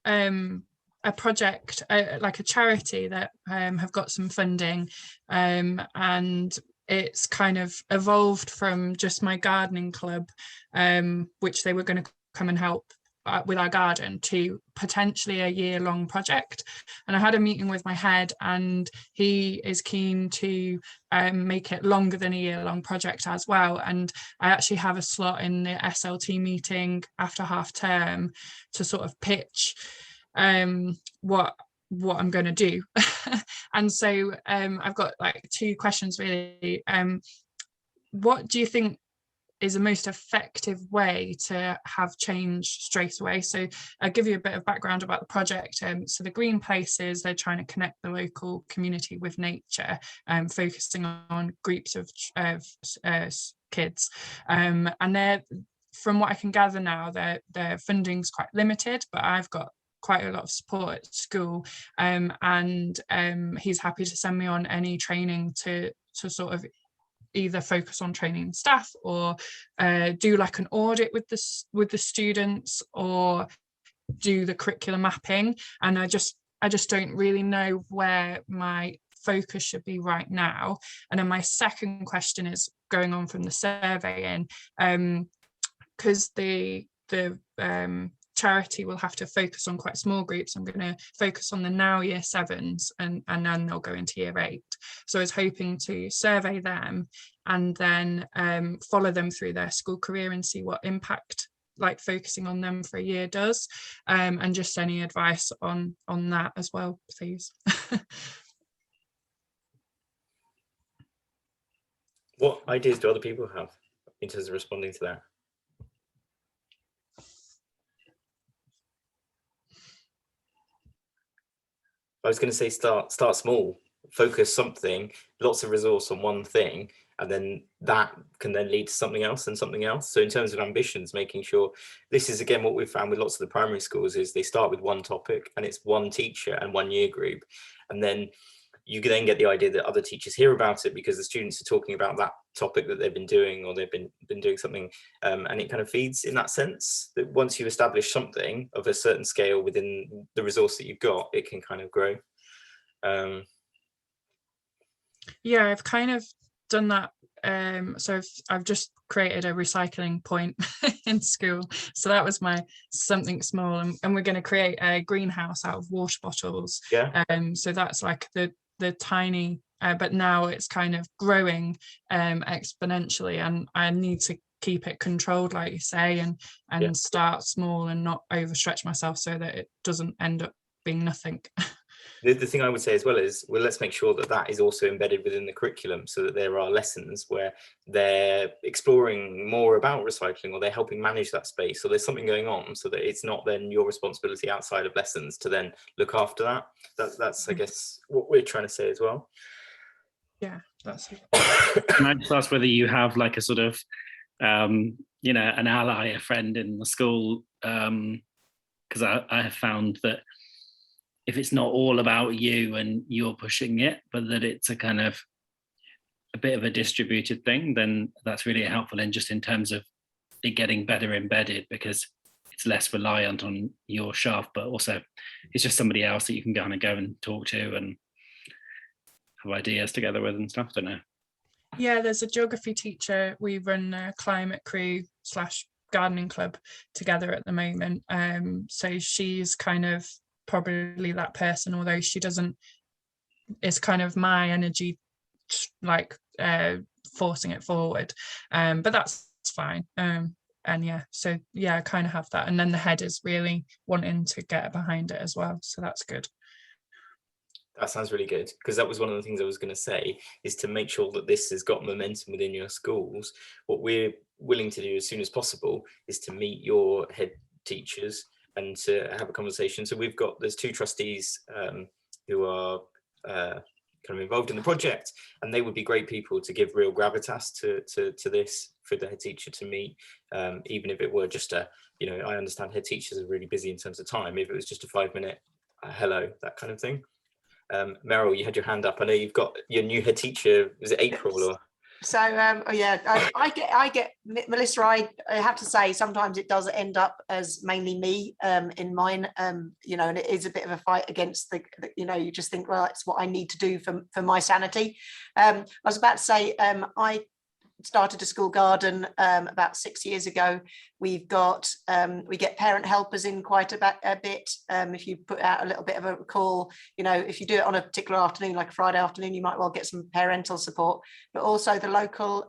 a project, like a charity that have got some funding, and it's kind of evolved from just my gardening club, which they were going to come and help with our garden, to potentially a year-long project. And I had a meeting with my head, and he is keen to make it longer than a year-long project as well. And I actually have a slot in the SLT meeting after half term to sort of pitch what I'm going to do. And so I've got like two questions really. What do you think is the most effective way to have change straight away. So I'll give you a bit of background about the project. So the Green Places, they're trying to connect the local community with nature, focusing on groups of kids. And they're, from what I can gather now, their funding's quite limited, but I've got quite a lot of support at school, and he's happy to send me on any training to sort of either focus on training staff or do like an audit with the students or do the curriculum mapping. And I just don't really know where my focus should be right now. And then my second question is going on from the surveying, because the charity will have to focus on quite small groups. I'm going to focus on the now year 7s and then they'll go into year 8. So I was hoping to survey them and then follow them through their school career and see what impact like focusing on them for a year does, and just any advice on that as well, please. What ideas do other people have in terms of responding to that? I was going to say start small, focus something, lots of resource on one thing, and then that can then lead to something else and something else. So in terms of ambitions, making sure, this is again what we've found with lots of the primary schools, is they start with one topic and it's one teacher and one year group, and then you can then get the idea that other teachers hear about it because the students are talking about that topic that they've been doing, or they've been doing something, and it kind of feeds in that sense that once you establish something of a certain scale within the resource that you've got, it can kind of grow. Yeah, I've kind of done that. So I've just created a recycling point in school. So that was my something small, and we're going to create a greenhouse out of water bottles. Yeah. So that's like the tiny, but now it's kind of growing exponentially, and I need to keep it controlled, like you say, and start small and not overstretch myself so that it doesn't end up being nothing. The thing I would say as well is, well, let's make sure that that is also embedded within the curriculum, so that there are lessons where they're exploring more about recycling, or they're helping manage that space, so there's something going on, so that it's not then your responsibility outside of lessons to then look after that. That's I guess what we're trying to say as well. Yeah, that's it. Can I just ask whether you have like a sort of you know, an ally, a friend in the school, because I have found that if it's not all about you and you're pushing it, but that it's a kind of a bit of a distributed thing, then that's really helpful in just in terms of it getting better embedded, because it's less reliant on your shaft, but also it's just somebody else that you can kind of go and talk to and have ideas together with and stuff. I don't know. Yeah, there's a geography teacher. We run a climate crew / gardening club together at the moment. So she's kind of probably that person, although she doesn't, it's kind of my energy like forcing it forward, but that's fine. And yeah, so yeah, I kind of have that, and then the head is really wanting to get behind it as well, so that's good. That sounds really good, because that was one of the things I was going to say, is to make sure that this has got momentum within your schools. What we're willing to do as soon as possible is to meet your head teachers and to have a conversation. So there's 2 trustees who are kind of involved in the project, and they would be great people to give real gravitas to this, for the head teacher to meet, even if it were just a, you know, I understand head teachers are really busy in terms of time, if it was just a 5-minute hello, that kind of thing. Meryl, you had your hand up. I know you've got your new head teacher. Was it April or? So I get Melissa. I have to say sometimes it does end up as mainly me in mine. You know, and it is a bit of a fight against the you know, you just think, well, it's what I need to do for my sanity. I was about to say I started a school garden about 6 years ago. We've got we get parent helpers in quite a bit. If you put out a little bit of a call, you know, if you do it on a particular afternoon, like a Friday afternoon, you might well get some parental support, but also the local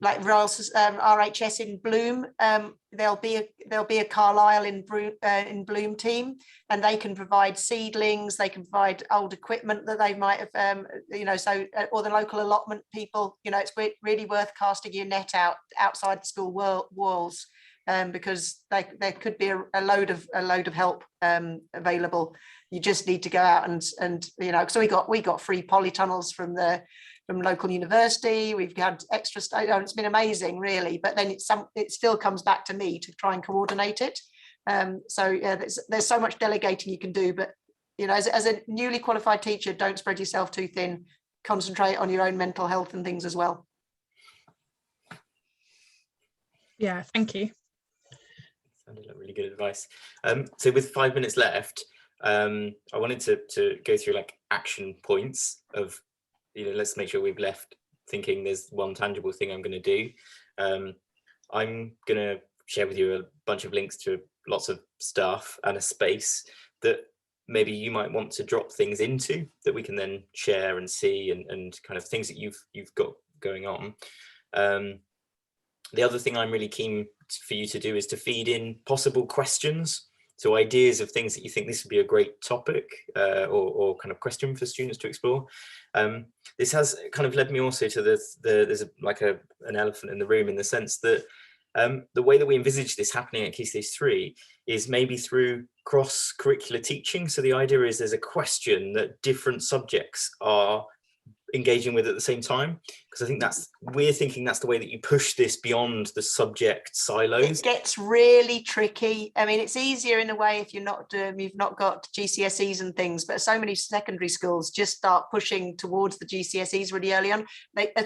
like RHS in Bloom, there'll be a Carlisle in Bloom team, and they can provide seedlings, they can provide old equipment that they might have, or the local allotment people. It's really worth casting your net outside the school walls, because there could be a load of help available. You just need to go out and so we got free polytunnels from local university. We've had extra it's been amazing, really, but then it still comes back to me to try and coordinate it. So yeah, there's so much delegating you can do, but as a newly qualified teacher, don't spread yourself too thin. Concentrate on your own mental health and things as well. Yeah, thank you. Sounded like really good advice. So with 5 minutes left, I wanted to go through like action points of, let's make sure we've left thinking there's one tangible thing I'm going to do. I'm going to share with you a bunch of links to lots of stuff and a space that maybe you might want to drop things into that we can then share and see, and kind of things that you've got going on. The other thing I'm really keen for you to do is to feed in possible questions. So ideas of things that you think this would be a great topic or kind of question for students to explore. This has kind of led me also to there's an elephant in the room, in the sense that the way that we envisage this happening at Key Stage 3 is maybe through cross-curricular teaching. So the idea is there's a question that different subjects are engaging with at the same time, because I think we're thinking that's the way that you push this beyond the subject silos. It gets really tricky. I mean, it's easier in a way if you've not got GCSEs and things, but so many secondary schools just start pushing towards the GCSEs really early on.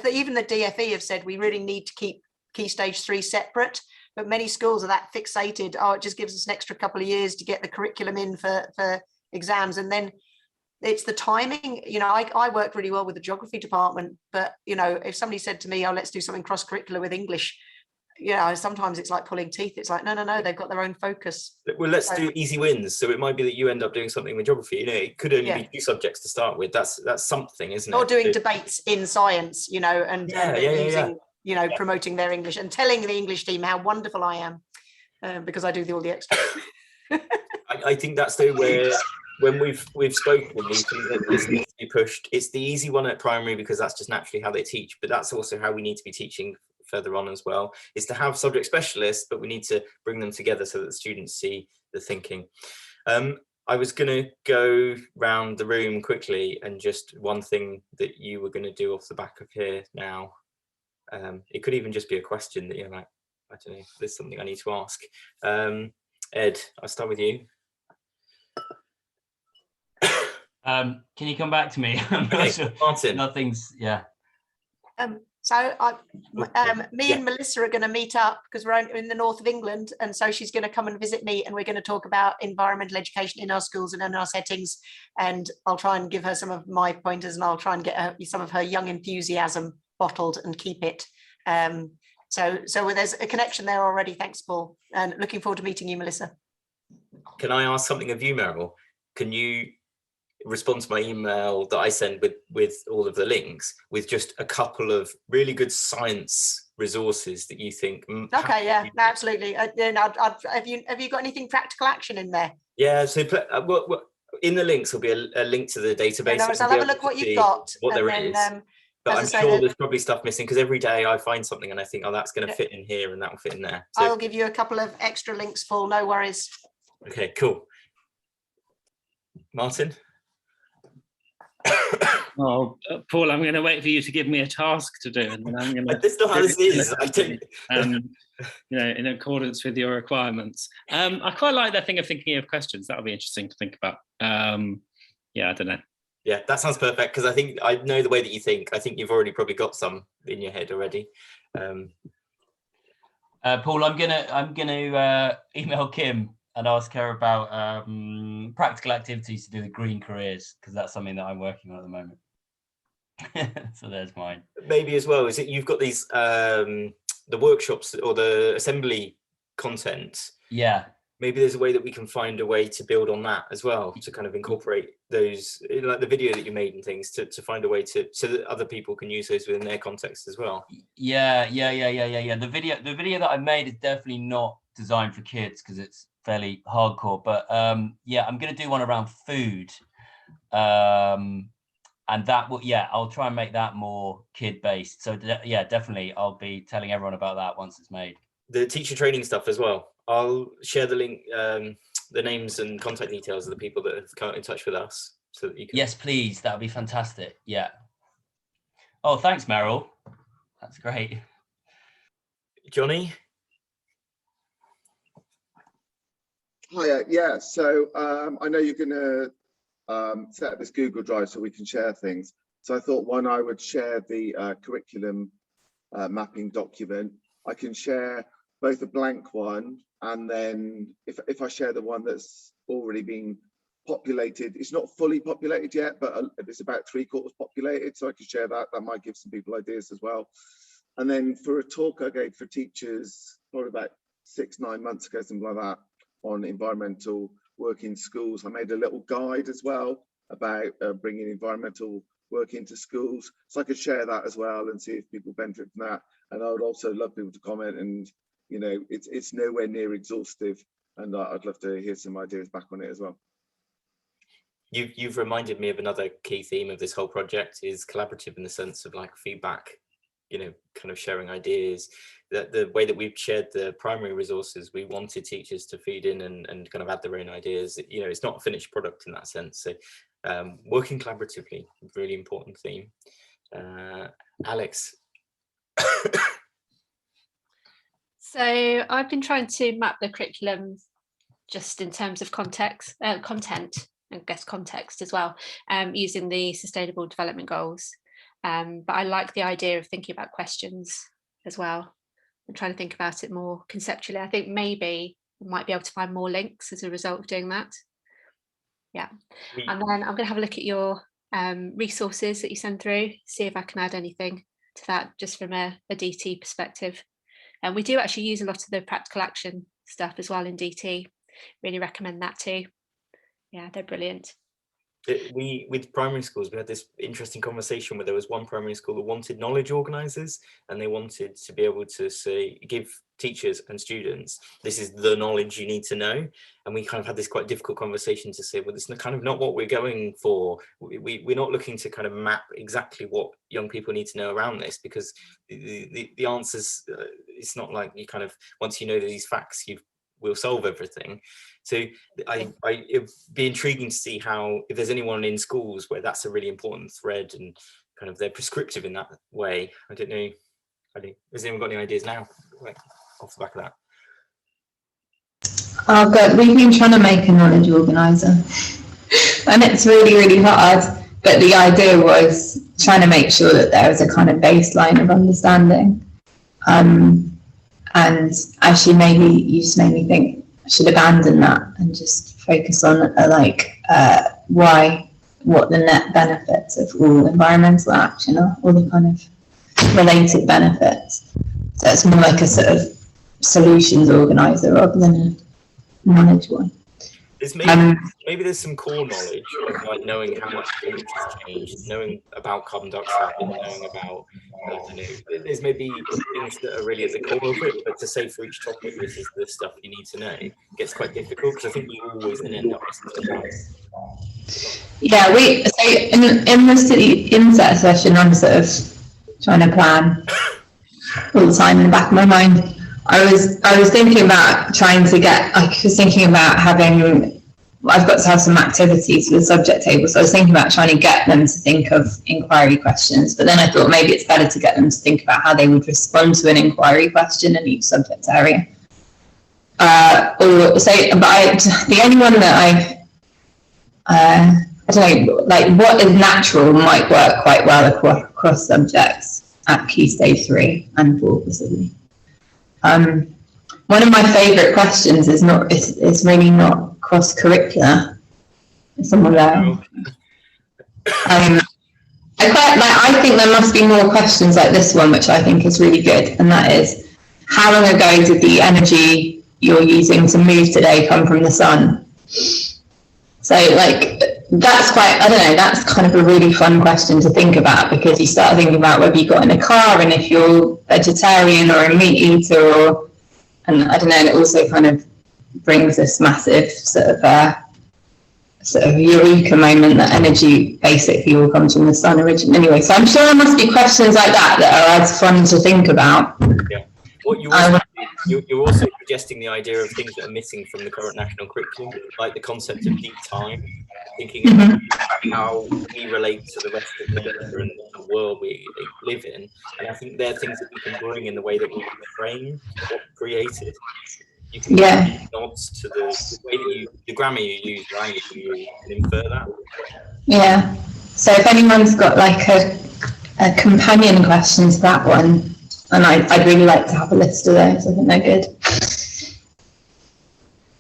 Even the DFE have said we really need to keep Key Stage 3 separate, but many schools are that fixated, it just gives us an extra couple of years to get the curriculum in for exams, and then it's the timing. I worked really well with the geography department, but if somebody said to me, let's do something cross-curricular with English, sometimes it's like pulling teeth. It's like, no, they've got their own focus. Well, let's do easy wins. So it might be that you end up doing something with geography. It could only be 2 subjects to start with. That's something, isn't it? Or doing debates in science, and using, promoting their English and telling the English team how wonderful I am, because I do all the extra. I think that's where when we've spoken, we think that this needs to be pushed. It's the easy one at primary because that's just naturally how they teach, but that's also how we need to be teaching further on as well, is to have subject specialists, but we need to bring them together so that the students see the thinking. I was going to go round the room quickly, and just one thing that you were going to do off the back of here now. It could even just be a question that you're like, I don't know, there's something I need to ask. Ed, I'll start with you. Can you come back to me? Okay, sure. Martin. Nothing's, yeah. So me and Melissa are going to meet up because we're in the north of England, and so she's going to come and visit me, and we're going to talk about environmental education in our schools and in our settings, and I'll try and give her some of my pointers, and I'll try and get some of her young enthusiasm bottled and keep it. So there's a connection there already. Thanks, Paul, and looking forward to meeting you, Melissa. Can I ask something of you, Meryl? Can you respond to my email that I send with all of the links, with just a couple of really good science resources that you think? Okay, yeah, absolutely. Have you got anything practical action in there? Yeah, so in the links will be a link to the database. I'll have a look what you've got. What there is. But I'm sure there's probably stuff missing, because every day I find something and I think, that's going to fit in here and that will fit in there. So I'll give you a couple of extra links, Paul. No worries. Okay, cool. Martin? Oh, Paul, I'm going to wait for you to give me a task to do, and then I'm going to. That's not how this is. I think. In accordance with your requirements. I quite like that thing of thinking of questions. That'll be interesting to think about. Yeah, I don't know. Yeah, that sounds perfect, because I think I know the way that you think. I think you've already probably got some in your head already. Paul, I'm gonna email Kim and ask her about practical activities to do with green careers, because that's something that I'm working on at the moment. So there's mine. Maybe as well, is it you've got these the workshops or the assembly content? Yeah. maybe there's a way that we can find a way to build on that as well, to kind of incorporate those, like the video that you made and things, to find a way to, so that other people can use those within their context as well. Yeah. The video that I made is definitely not designed for kids because it's fairly hardcore, but yeah, I'm going to do one around food. And that will, yeah, I'll try and make that more kid based. So yeah, definitely I'll be telling everyone about that once it's made. The teacher training stuff as well. I'll share the link, the names and contact details of the people that have come in touch with us, so that you can. Yes, please. That would be fantastic. Yeah. Oh, thanks, Meryl. That's great. Johnny? Hiya, yeah, so I know you're going to set up this Google Drive so we can share things. So I thought I would share the curriculum mapping document. I can share both a blank one, and then if I share the one that's already been populated, it's not fully populated yet, but it's about 3/4 populated, so I can share that. That might give some people ideas as well. And then for a talk I gave for teachers probably about 6-9 months ago, something like that, on environmental work in schools, I made a little guide as well about bringing environmental work into schools, so I could share that as well and see if people benefit from that. And I would also love people to comment, and you know, it's nowhere near exhaustive, and I'd love to hear some ideas back on it as well. You've reminded me of another key theme of this whole project is collaborative, in the sense of like feedback, you know, kind of sharing ideas. That the way that we've shared the primary resources, we wanted teachers to feed in and kind of add their own ideas. You know, it's not a finished product in that sense. So working collaboratively, really important theme. Alex. So I've been trying to map the curriculum just in terms of content, I guess context as well, using the Sustainable Development Goals. But I like the idea of thinking about questions as well, and trying to think about it more conceptually. I think maybe we might be able to find more links as a result of doing that. Yeah. And then I'm going to have a look at your resources that you send through, see if I can add anything to that just from a DT perspective. And we do actually use a lot of the practical action stuff as well in DT. Really recommend that too. Yeah, they're brilliant. With primary schools, we had this interesting conversation where there was one primary school that wanted knowledge organisers, and they wanted to be able to say, give teachers and students, this is the knowledge you need to know. And we kind of had this quite difficult conversation to say, well, it's kind of not what we're going for. We're not looking to kind of map exactly what young people need to know around this, because the answers, it's not like you kind of, once you know these facts, will solve everything. So it'd be intriguing to see how, if there's anyone in schools where that's a really important thread and kind of they're prescriptive in that way. I don't know. Has anyone got any ideas now, like, off the back of that? Oh God, we've been trying to make a knowledge organizer and it's really, really hard. But the idea was trying to make sure that there was a kind of baseline of understanding. And actually, maybe you just made me think I should abandon that and just focus on what the net benefits of all environmental action are, all the kind of related benefits. So it's more like a sort of solutions organizer rather than a knowledge one. Maybe there's some core knowledge, like knowing how much climate has changed, knowing about carbon dioxide, knowing about, I don't know, there's maybe things that are really at the core of it, but to say for each topic, this is the stuff you need to know, gets quite difficult, because I think we always then end up with that. Yeah, so in the city inset session, I'm sort of trying to plan all the time in the back of my mind. I was thinking about I've got to have some activities for the subject table, so I was thinking about trying to get them to think of inquiry questions, but then I thought maybe it's better to get them to think about how they would respond to an inquiry question in each subject area. The only one that I don't know, like what is natural might work quite well across subjects at Key Stage 3 and 4 possibly. One of my favourite questions is really not cross-curricular. Is someone there? I think there must be more questions like this one, which I think is really good, and that is, how long ago did the energy you're using to move today come from the sun? So like, that's quite, I don't know, that's kind of a really fun question to think about, because you start thinking about whether you got in a car and if you're vegetarian or a meat eater, or, and I don't know, and it also kind of brings this massive sort of eureka moment that energy basically all comes from the sun originally anyway. So I'm sure there must be questions like that are as fun to think about. Yeah. What you're also suggesting the idea of things that are missing from the current national curriculum, like the concept of deep time, thinking about how we relate to the rest of nature and the world we live in. And I think they're things that we can bring in the way that we frame what we created. You can nods to the way that the grammar you use, the language you can infer that. Yeah. So if anyone's got like a companion question to that one, and I'd really like to have a list of those. I think they're good.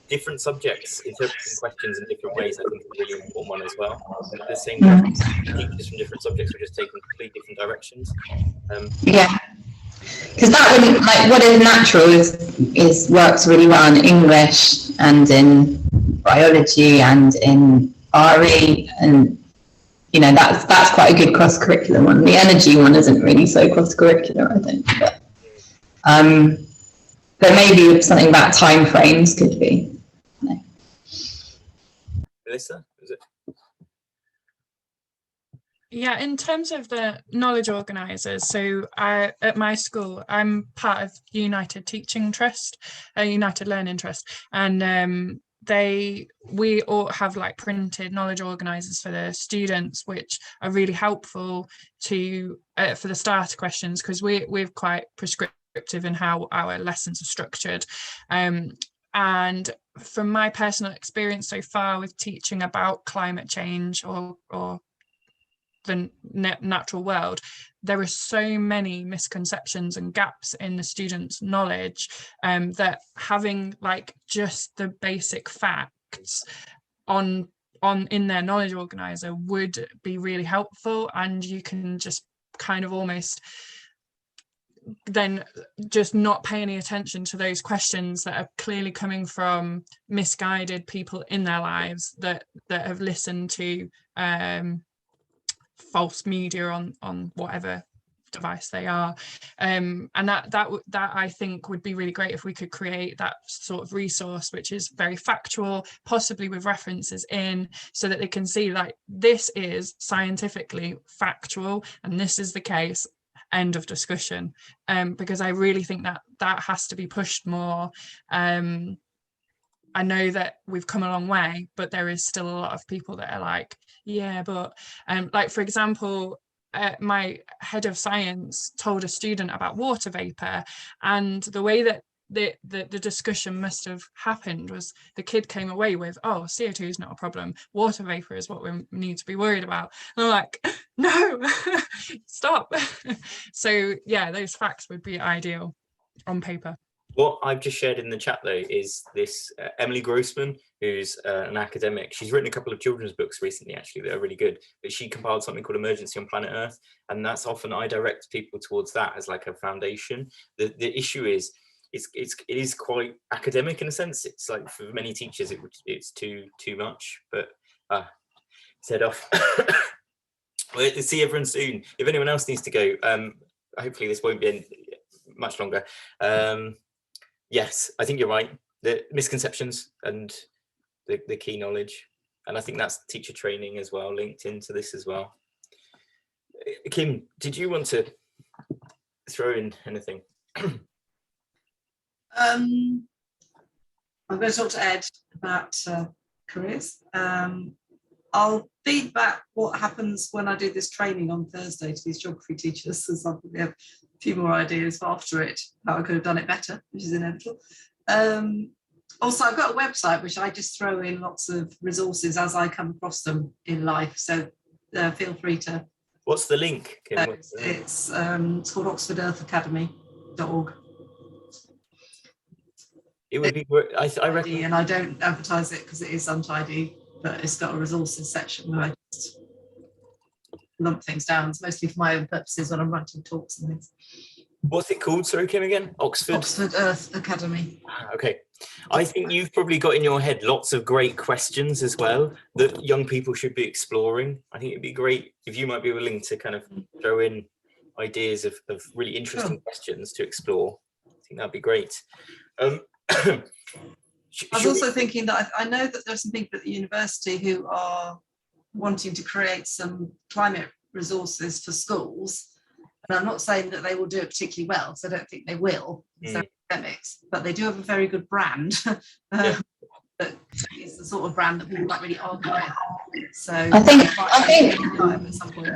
Different subjects interpreting questions in different ways, I think, is a really important one as well. The same teachers from different subjects are just taking completely different directions. Yeah. Because that wouldn't, like, what is natural is works really well in English and in biology and in RE, and you know that's quite a good cross-curricular one. The energy one isn't really so cross-curricular, I think, but maybe something about time frames could be. No. Melissa, is it? Yeah, in terms of the knowledge organisers, so at my school, I'm part of United Teaching Trust, United Learning Trust, and we all have like printed knowledge organisers for the students, which are really helpful to for the starter questions, because we're quite prescriptive in how our lessons are structured. And from my personal experience so far with teaching about climate change or the natural world, there are so many misconceptions and gaps in the students' knowledge that having like just the basic facts on in their knowledge organizer would be really helpful, and you can just kind of almost then just not pay any attention to those questions that are clearly coming from misguided people in their lives that have listened to false media on whatever device they are, and that I think would be really great if we could create that sort of resource which is very factual, possibly with references in, so that they can see like this is scientifically factual and this is the case, end of discussion. Because I really think that has to be pushed more. I know that we've come a long way, but there is still a lot of people that are like, yeah, but like, for example, my head of science told a student about water vapor, and the way that the discussion must have happened was the kid came away with, oh, CO2 is not a problem, water vapor is what we need to be worried about. And I'm like, no, stop. So yeah, those facts would be ideal on paper. What I've just shared in the chat, though, is this Emily Grossman, who's an academic. She's written a couple of children's books recently, actually, that are really good. But she compiled something called Emergency on Planet Earth. And that's often, I direct people towards that as like a foundation. The issue is, it is quite academic in a sense. It's like for many teachers, it's too much. But head off. We'll see everyone soon. If anyone else needs to go, hopefully this won't be much longer. Yes, I think you're right. The misconceptions and the key knowledge. And I think that's teacher training as well, linked into this as well. Kim, did you want to throw in anything? I'm going to talk to Ed about careers. I'll feed back what happens when I do this training on Thursday to these geography teachers, as I have a few more ideas after it, how I could have done it better, which is inevitable. Also, I've got a website which I just throw in lots of resources as I come across them in life. So feel free to. What's the link, Kim? It's called oxfordearthacademy.org. It would be, I reckon. And I don't advertise it because it is untidy, but it's got a resources section where I just lump things down. It's mostly for my own purposes when I'm writing talks and things. What's it called, sorry, Kim, again? Oxford Earth Academy. Okay, I think you've probably got in your head lots of great questions as well that young people should be exploring. I think it'd be great if you might be willing to kind of throw in ideas of really interesting questions to explore. I think that'd be great. I was also thinking that I know that there's some people at the university who are wanting to create some climate resources for schools. And I'm not saying that they will do it particularly well, because I don't think they will. Academics, but they do have a very good brand that is the sort of brand that people might really argue with. So I think at some point.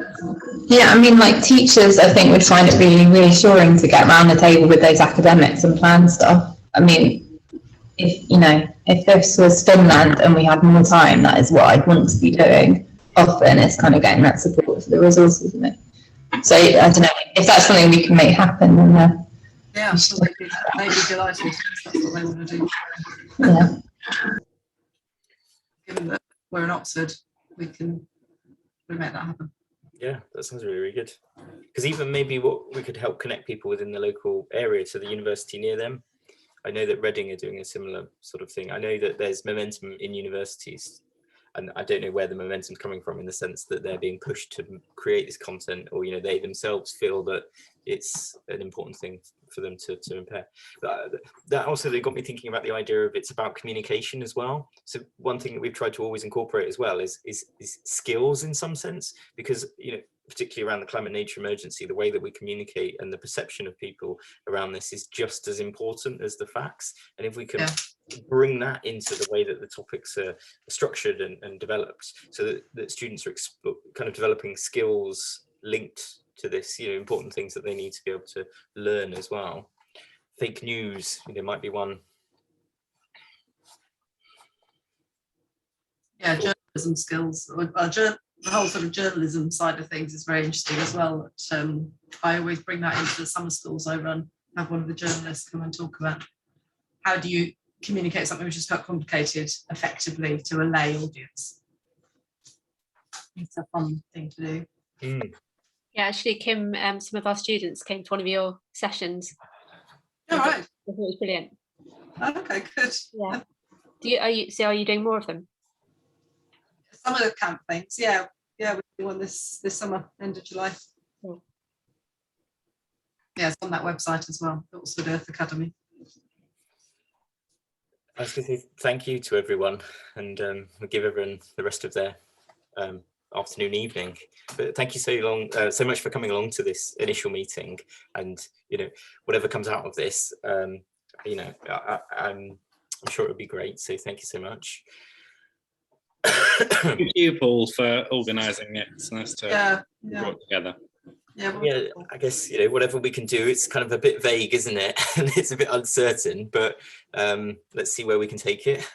Yeah, I mean, like teachers, I think would find it really reassuring to get around the table with those academics and plan stuff. I mean, if this was Finland and we had more time, that is what I'd want to be doing. Often it's kind of getting that support for the resources, isn't it? So I don't know if that's something we can make happen. Then yeah, I'm sure they'd be delighted. That's what they want to do. Yeah. Given that we're in Oxford, we make that happen. Yeah, that sounds really, really good. Because even maybe what we could help connect people within the local area to the university near them. I know that Reading are doing a similar sort of thing. I know that there's momentum in universities, and I don't know where the momentum's coming from, in the sense that they're being pushed to create this content, or they themselves feel that it's an important thing for them to impair. But that also got me thinking about the idea of it's about communication as well. So one thing that we've tried to always incorporate as well is skills in some sense, because particularly around the climate nature emergency, the way that we communicate and the perception of people around this is just as important as the facts. And if we can bring that into the way that the topics are structured and developed, so that students are kind of developing skills linked to this, important things that they need to be able to learn as well. Fake news, might be one. Yeah, journalism skills, the whole sort of journalism side of things is very interesting as well. I always bring that into the summer schools I run, have one of the journalists come and talk about how do you communicate something which is quite complicated effectively to a lay audience. It's a fun thing to do. Yeah, actually, Kim, some of our students came to one of your sessions. All right. It was brilliant. Okay, good. Yeah. Are you doing more of them? Summer camp things, yeah, we do one this summer, end of July. Cool. Yeah, it's on that website as well, Oxford Earth Academy. I was going to say thank you to everyone, and we'll give everyone the rest of their afternoon, evening. But thank you so much for coming along to this initial meeting, and whatever comes out of this, I'm sure it'll be great. So thank you so much. Thank you, Paul, for organising it. It's nice to work together. Yeah, I guess whatever we can do, it's kind of a bit vague, isn't it? And it's a bit uncertain, but let's see where we can take it.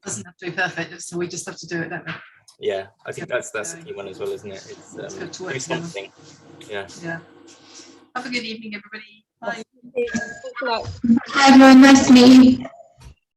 Doesn't have to be perfect, so we just have to do it, don't we? Yeah, I think that's the key one as well, isn't it? It's good to work do something. Yeah. Have a good evening, everybody. Bye. Hi everyone, nice to meet you.